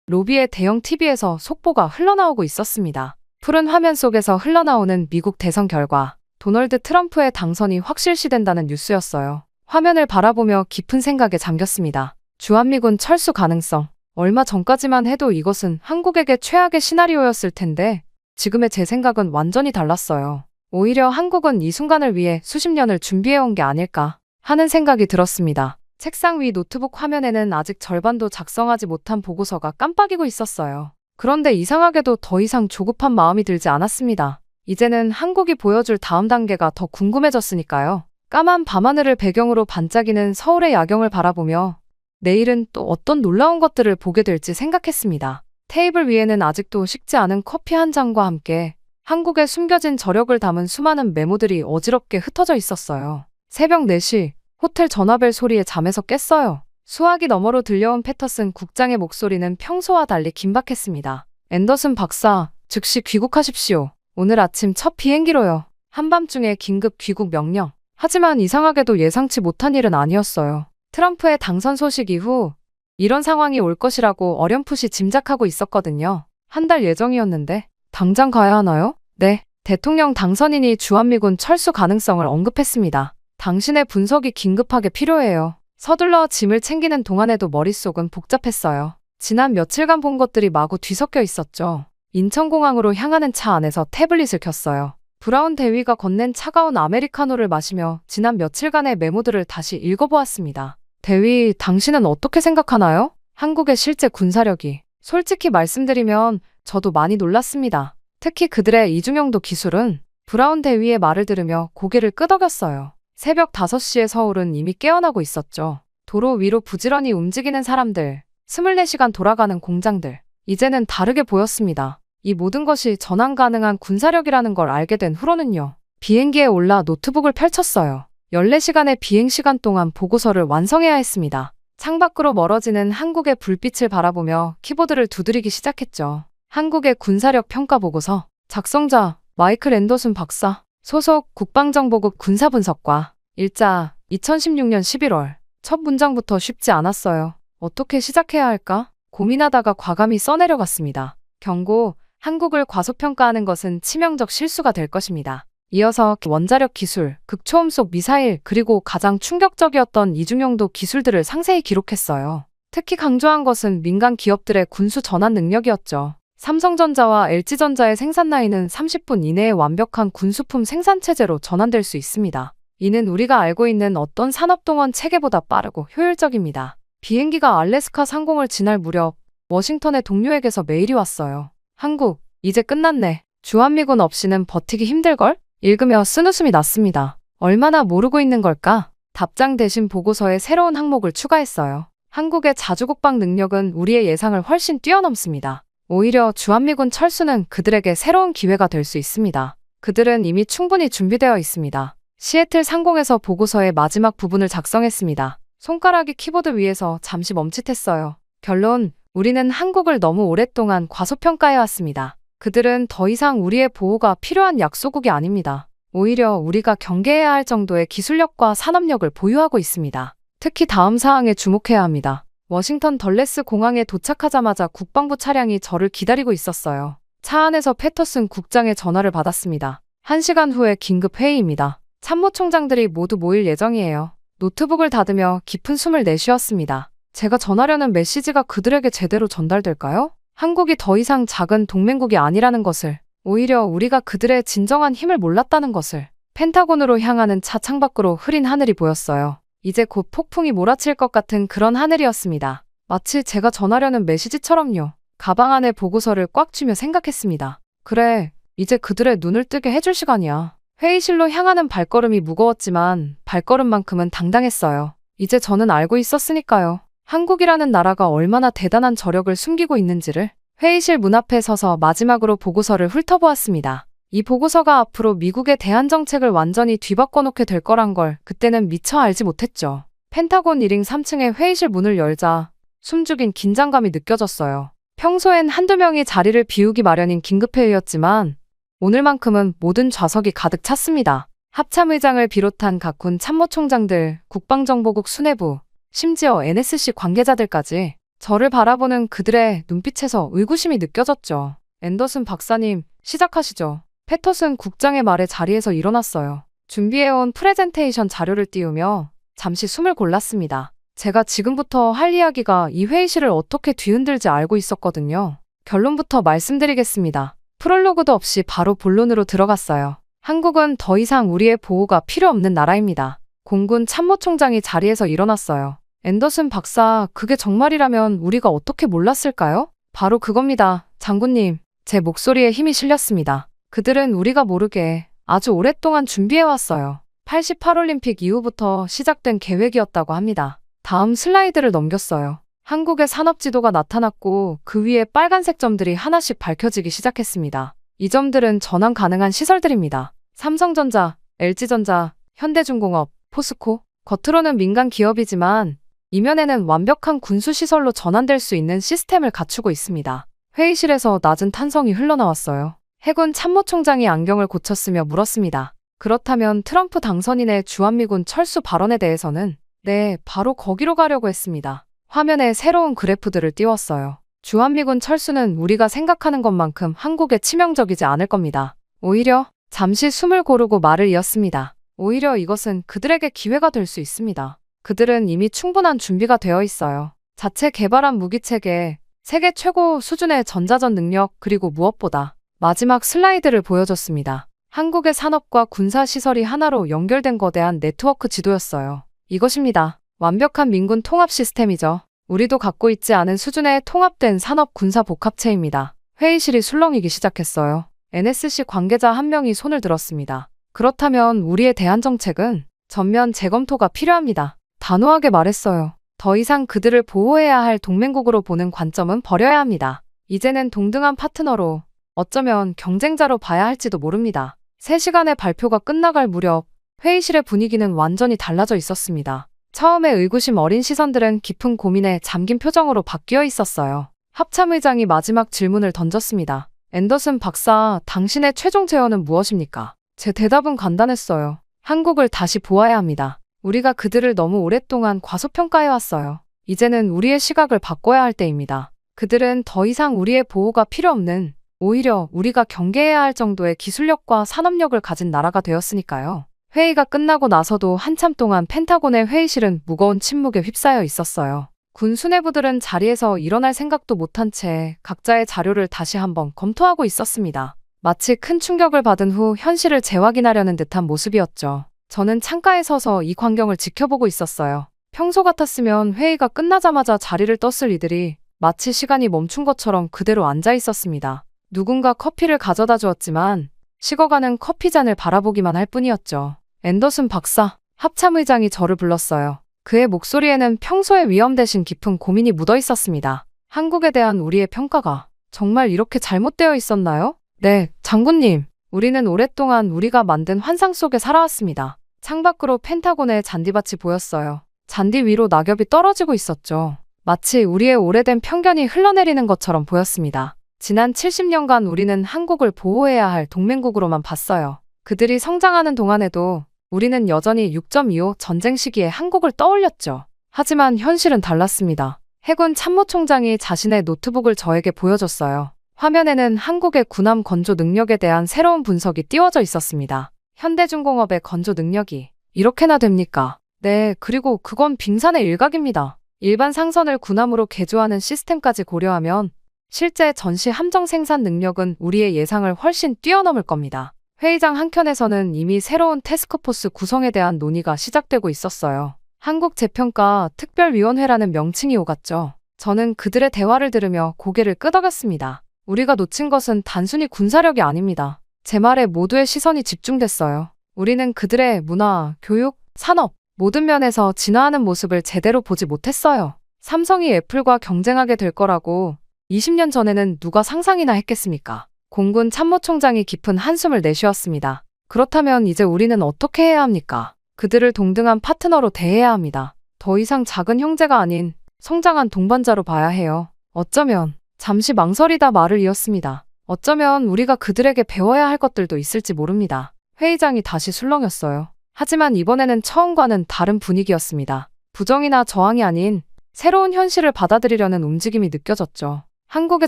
로비의 대형 TV에서 속보가 흘러나오고 있었습니다. 푸른 화면 속에서 흘러나오는 미국 대선 결과, 도널드 트럼프의 당선이 확실시된다는 뉴스였어요. 화면을 바라보며 깊은 생각에 잠겼습니다. 주한미군 철수 가능성. 얼마 전까지만 해도 이것은 한국에게 최악의 시나리오였을 텐데 지금의 제 생각은 완전히 달랐어요. 오히려 한국은 이 순간을 위해 수십 년을 준비해온 게 아닐까 하는 생각이 들었습니다. 책상 위 노트북 화면에는 아직 절반도 작성하지 못한 보고서가 깜빡이고 있었어요. 그런데 이상하게도 더 이상 조급한 마음이 들지 않았습니다. 이제는 한국이 보여줄 다음 단계가 더 궁금해졌으니까요. 까만 밤하늘을 배경으로 반짝이는 서울의 야경을 바라보며 내일은 또 어떤 놀라운 것들을 보게 될지 생각했습니다. 테이블 위에는 아직도 식지 않은 커피 한 잔과 함께 한국의 숨겨진 저력을 담은 수많은 메모들이 어지럽게 흩어져 있었어요. 새벽 4시, 호텔 전화벨 소리에 잠에서 깼어요. 수화기 너머로 들려온 패터슨 국장의 목소리는 평소와 달리 긴박했습니다. 앤더슨 박사, 즉시 귀국하십시오. 오늘 아침 첫 비행기로요. 한밤중에 긴급 귀국 명령. 하지만 이상하게도 예상치 못한 일은 아니었어요. 트럼프의 당선 소식 이후 이런 상황이 올 것이라고 어렴풋이 짐작하고 있었거든요. 한 달 예정이었는데 당장 가야 하나요? 네. 대통령 당선인이 주한미군 철수 가능성을 언급했습니다. 당신의 분석이 긴급하게 필요해요. 서둘러 짐을 챙기는 동안에도 머릿속은 복잡했어요. 지난 며칠간 본 것들이 마구 뒤섞여 있었죠. 인천공항으로 향하는 차 안에서 태블릿을 켰어요. 브라운 대위가 건넨 차가운 아메리카노를 마시며 지난 며칠간의 메모들을 다시 읽어보았습니다. 대위, 당신은 어떻게 생각하나요? 한국의 실제 군사력이. 솔직히 말씀드리면 저도 많이 놀랐습니다. 특히 그들의 이중용도 기술은. 브라운 대위의 말을 들으며 고개를 끄덕였어요. 새벽 5시에 서울은 이미 깨어나고 있었죠. 도로 위로 부지런히 움직이는 사람들, 24시간 돌아가는 공장들. 이제는 다르게 보였습니다. 이 모든 것이 전환 가능한 군사력이라는 걸 알게 된 후로는요. 비행기에 올라 노트북을 펼쳤어요. 14시간의 비행시간 동안 보고서를 완성해야 했습니다. 창밖으로 멀어지는 한국의 불빛을 바라보며 키보드를 두드리기 시작했죠. 한국의 군사력 평가 보고서. 작성자 마이클 앤더슨 박사. 소속 국방정보국 군사분석과. 일자 2016년 11월. 첫 문장부터 쉽지 않았어요. 어떻게 시작해야 할까? 고민하다가 과감히 써내려갔습니다. 경고, 한국을 과소평가하는 것은 치명적 실수가 될 것입니다. 이어서 원자력 기술, 극초음속 미사일, 그리고 가장 충격적이었던 이중용도 기술들을 상세히 기록했어요. 특히 강조한 것은 민간 기업들의 군수 전환 능력이었죠. 삼성전자와 LG전자의 생산 라인은 30분 이내에 완벽한 군수품 생산체제로 전환될 수 있습니다. 이는 우리가 알고 있는 어떤 산업동원 체계보다 빠르고 효율적입니다. 비행기가 알래스카 상공을 지날 무렵 워싱턴의 동료에게서 메일이 왔어요. 한국, 이제 끝났네. 주한미군 없이는 버티기 힘들걸? 읽으며 쓴웃음이 났습니다. 얼마나 모르고 있는 걸까? 답장 대신 보고서에 새로운 항목을 추가했어요. 한국의 자주국방 능력은 우리의 예상을 훨씬 뛰어넘습니다. 오히려 주한미군 철수는 그들에게 새로운 기회가 될 수 있습니다. 그들은 이미 충분히 준비되어 있습니다. 시애틀 상공에서 보고서의 마지막 부분을 작성했습니다. 손가락이 키보드 위에서 잠시 멈칫했어요. 결론, 우리는 한국을 너무 오랫동안 과소평가해왔습니다. 그들은 더 이상 우리의 보호가 필요한 약소국이 아닙니다. 오히려 우리가 경계해야 할 정도의 기술력과 산업력을 보유하고 있습니다. 특히 다음 사항에 주목해야 합니다. 워싱턴 덜레스 공항에 도착하자마자 국방부 차량이 저를 기다리고 있었어요. 차 안에서 패터슨 국장의 전화를 받았습니다. 1시간 후에 긴급 회의입니다. 참모총장들이 모두 모일 예정이에요. 노트북을 닫으며 깊은 숨을 내쉬었습니다. 제가 전하려는 메시지가 그들에게 제대로 전달될까요? 한국이 더 이상 작은 동맹국이 아니라는 것을, 오히려 우리가 그들의 진정한 힘을 몰랐다는 것을. 펜타곤으로 향하는 차 창밖으로 흐린 하늘이 보였어요. 이제 곧 폭풍이 몰아칠 것 같은 그런 하늘이었습니다. 마치 제가 전하려는 메시지처럼요. 가방 안에 보고서를 꽉 쥐며 생각했습니다. 그래, 이제 그들의 눈을 뜨게 해줄 시간이야. 회의실로 향하는 발걸음이 무거웠지만 발걸음만큼은 당당했어요. 이제 저는 알고 있었으니까요. 한국이라는 나라가 얼마나 대단한 저력을 숨기고 있는지를. 회의실 문 앞에 서서 마지막으로 보고서를 훑어보았습니다. 이 보고서가 앞으로 미국의 대한 정책을 완전히 뒤바꿔 놓게 될 거란 걸 그때는 미처 알지 못했죠. 펜타곤 1층 3층의 회의실 문을 열자 숨죽인 긴장감이 느껴졌어요. 평소엔 한두 명이 자리를 비우기 마련인 긴급회의였지만 오늘만큼은 모든 좌석이 가득 찼습니다. 합참의장을 비롯한 각군 참모총장들, 국방정보국 수뇌부, 심지어 NSC 관계자들까지 저를 바라보는 그들의 눈빛에서 의구심이 느껴졌죠. 앤더슨 박사님, 시작하시죠. 패터슨 국장의 말에 자리에서 일어났어요. 준비해온 프레젠테이션 자료를 띄우며 잠시 숨을 골랐습니다. 제가 지금부터 할 이야기가 이 회의실을 어떻게 뒤흔들지 알고 있었거든요. 결론부터 말씀드리겠습니다. 프롤로그도 없이 바로 본론으로 들어갔어요. 한국은 더 이상 우리의 보호가 필요 없는 나라입니다. 공군 참모총장이 자리에서 일어났어요. 앤더슨 박사, 그게 정말이라면 우리가 어떻게 몰랐을까요? 바로 그겁니다, 장군님. 제 목소리에 힘이 실렸습니다. 그들은 우리가 모르게 아주 오랫동안 준비해왔어요. 88올림픽 이후부터 시작된 계획이었다고 합니다. 다음 슬라이드를 넘겼어요. 한국의 산업지도가 나타났고 그 위에 빨간색 점들이 하나씩 밝혀지기 시작했습니다. 이 점들은 전환 가능한 시설들입니다. 삼성전자, LG전자, 현대중공업, 포스코. 겉으로는 민간 기업이지만 이면에는 완벽한 군수시설로 전환될 수 있는 시스템을 갖추고 있습니다. 회의실에서 낮은 탄성이 흘러나왔어요. 해군 참모총장이 안경을 고쳤으며 물었습니다. 그렇다면 트럼프 당선인의 주한미군 철수 발언에 대해서는? 네, 바로 거기로 가려고 했습니다. 화면에 새로운 그래프들을 띄웠어요. 주한미군 철수는 우리가 생각하는 것만큼 한국에 치명적이지 않을 겁니다. 오히려 잠시 숨을 고르고 말을 이었습니다. 오히려 이것은 그들에게 기회가 될 수 있습니다. 그들은 이미 충분한 준비가 되어 있어요. 자체 개발한 무기체계, 세계 최고 수준의 전자전 능력, 그리고 무엇보다 마지막 슬라이드를 보여줬습니다. 한국의 산업과 군사시설이 하나로 연결된 거대한 네트워크 지도였어요. 이것입니다. 완벽한 민군 통합 시스템이죠. 우리도 갖고 있지 않은 수준의 통합된 산업 군사 복합체입니다. 회의실이 술렁이기 시작했어요. NSC 관계자 한 명이 손을 들었습니다. 그렇다면 우리에 대한 정책은 전면 재검토가 필요합니다. 단호하게 말했어요. 더 이상 그들을 보호해야 할 동맹국으로 보는 관점은 버려야 합니다. 이제는 동등한 파트너로, 어쩌면 경쟁자로 봐야 할지도 모릅니다. 3시간의 발표가 끝나갈 무렵 회의실의 분위기는 완전히 달라져 있었습니다. 처음에 의구심 어린 시선들은 깊은 고민에 잠긴 표정으로 바뀌어 있었어요. 합참의장이 마지막 질문을 던졌습니다. 앤더슨 박사, 당신의 최종 제언은 무엇입니까? 제 대답은 간단했어요. 한국을 다시 보아야 합니다. 우리가 그들을 너무 오랫동안 과소평가해왔어요. 이제는 우리의 시각을 바꿔야 할 때입니다. 그들은 더 이상 우리의 보호가 필요 없는, 오히려 우리가 경계해야 할 정도의 기술력과 산업력을 가진 나라가 되었으니까요. 회의가 끝나고 나서도 한참 동안 펜타곤의 회의실은 무거운 침묵에 휩싸여 있었어요. 군 수뇌부들은 자리에서 일어날 생각도 못한 채 각자의 자료를 다시 한번 검토하고 있었습니다. 마치 큰 충격을 받은 후 현실을 재확인하려는 듯한 모습이었죠. 저는 창가에 서서 이 광경을 지켜보고 있었어요. 평소 같았으면 회의가 끝나자마자 자리를 떴을 이들이 마치 시간이 멈춘 것처럼 그대로 앉아 있었습니다. 누군가 커피를 가져다 주었지만 식어가는 커피잔을 바라보기만 할 뿐이었죠. 앤더슨 박사, 합참의장이 저를 불렀어요. 그의 목소리에는 평소의 위험 대신 깊은 고민이 묻어 있었습니다. 한국에 대한 우리의 평가가 정말 이렇게 잘못되어 있었나요? 네, 장군님. 우리는 오랫동안 우리가 만든 환상 속에 살아왔습니다. 창밖으로 펜타곤의 잔디밭이 보였어요. 잔디 위로 낙엽이 떨어지고 있었죠. 마치 우리의 오래된 편견이 흘러내리는 것처럼 보였습니다. 지난 70년간 우리는 한국을 보호해야 할 동맹국으로만 봤어요. 그들이 성장하는 동안에도 우리는 여전히 6.25 전쟁 시기에 한국을 떠올렸죠. 하지만 현실은 달랐습니다. 해군 참모총장이 자신의 노트북을 저에게 보여줬어요. 화면에는 한국의 군함 건조 능력에 대한 새로운 분석이 띄워져 있었습니다. 현대중공업의 건조 능력이 이렇게나 됩니까? 네, 그리고 그건 빙산의 일각입니다. 일반 상선을 군함으로 개조하는 시스템까지 고려하면 실제 전시 함정 생산 능력은 우리의 예상을 훨씬 뛰어넘을 겁니다. 회의장 한켠에서는 이미 새로운 태스크포스 구성에 대한 논의가 시작되고 있었어요. 한국재평가 특별위원회라는 명칭이 오갔죠. 저는 그들의 대화를 들으며 고개를 끄덕였습니다. 우리가 놓친 것은 단순히 군사력이 아닙니다. 제 말에 모두의 시선이 집중됐어요. 우리는 그들의 문화, 교육, 산업, 모든 면에서 진화하는 모습을 제대로 보지 못했어요. 삼성이 애플과 경쟁하게 될 거라고 20년 전에는 누가 상상이나 했겠습니까? 공군 참모총장이 깊은 한숨을 내쉬었습니다. 그렇다면 이제 우리는 어떻게 해야 합니까? 그들을 동등한 파트너로 대해야 합니다. 더 이상 작은 형제가 아닌 성장한 동반자로 봐야 해요. 어쩌면 잠시 망설이다 말을 이었습니다. 어쩌면 우리가 그들에게 배워야 할 것들도 있을지 모릅니다. 회의장이 다시 술렁였어요. 하지만 이번에는 처음과는 다른 분위기였습니다. 부정이나 저항이 아닌 새로운 현실을 받아들이려는 움직임이 느껴졌죠. 한국의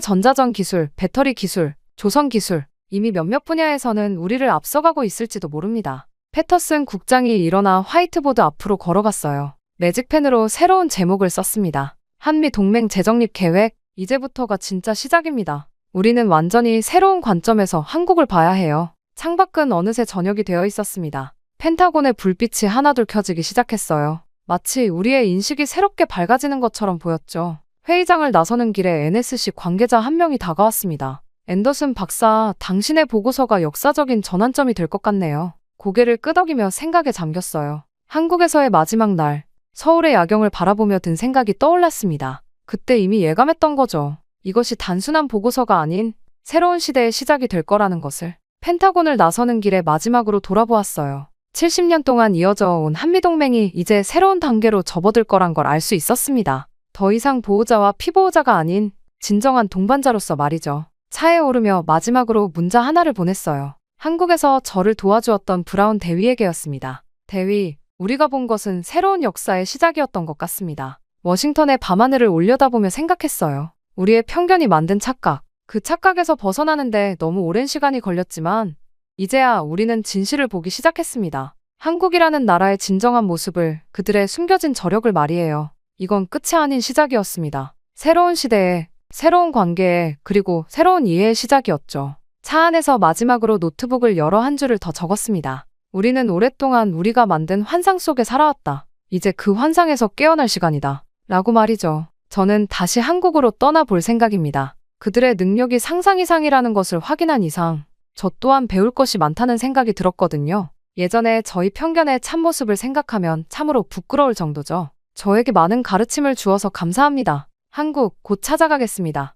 전자전 기술, 배터리 기술, 조선 기술, 이미 몇몇 분야에서는 우리를 앞서가고 있을지도 모릅니다. 패터슨 국장이 일어나 화이트보드 앞으로 걸어갔어요. 매직펜으로 새로운 제목을 썼습니다. 한미 동맹 재정립 계획, 이제부터가 진짜 시작입니다. 우리는 완전히 새로운 관점에서 한국을 봐야 해요. 창밖은 어느새 저녁이 되어 있었습니다. 펜타곤의 불빛이 하나둘 켜지기 시작했어요. 마치 우리의 인식이 새롭게 밝아지는 것처럼 보였죠. 회의장을 나서는 길에 NSC 관계자 한 명이 다가왔습니다. 앤더슨 박사, 당신의 보고서가 역사적인 전환점이 될 것 같네요. 고개를 끄덕이며 생각에 잠겼어요. 한국에서의 마지막 날, 서울의 야경을 바라보며 든 생각이 떠올랐습니다. 그때 이미 예감했던 거죠. 이것이 단순한 보고서가 아닌 새로운 시대의 시작이 될 거라는 것을. 펜타곤을 나서는 길에 마지막으로 돌아보았어요. 70년 동안 이어져 온 한미동맹이 이제 새로운 단계로 접어들 거란 걸 알 수 있었습니다. 더 이상 보호자와 피보호자가 아닌 진정한 동반자로서 말이죠. 차에 오르며 마지막으로 문자 하나를 보냈어요. 한국에서 저를 도와주었던 브라운 대위에게였습니다. 대위, 우리가 본 것은 새로운 역사의 시작이었던 것 같습니다. 워싱턴의 밤하늘을 올려다보며 생각했어요. 우리의 편견이 만든 착각, 그 착각에서 벗어나는데 너무 오랜 시간이 걸렸지만 이제야 우리는 진실을 보기 시작했습니다. 한국이라는 나라의 진정한 모습을, 그들의 숨겨진 저력을 말이에요. 이건 끝이 아닌 시작이었습니다. 새로운 시대에, 새로운 관계에, 그리고 새로운 이해의 시작이었죠. 차 안에서 마지막으로 노트북을 열어 한 줄을 더 적었습니다. 우리는 오랫동안 우리가 만든 환상 속에 살아왔다. 이제 그 환상에서 깨어날 시간이다. 라고 말이죠. 저는 다시 한국으로 떠나볼 생각입니다. 그들의 능력이 상상 이상이라는 것을 확인한 이상 저 또한 배울 것이 많다는 생각이 들었거든요. 예전에 저희 편견의 참모습을 생각하면 참으로 부끄러울 정도죠. 저에게 많은 가르침을 주어서 감사합니다. 한국 곧 찾아가겠습니다.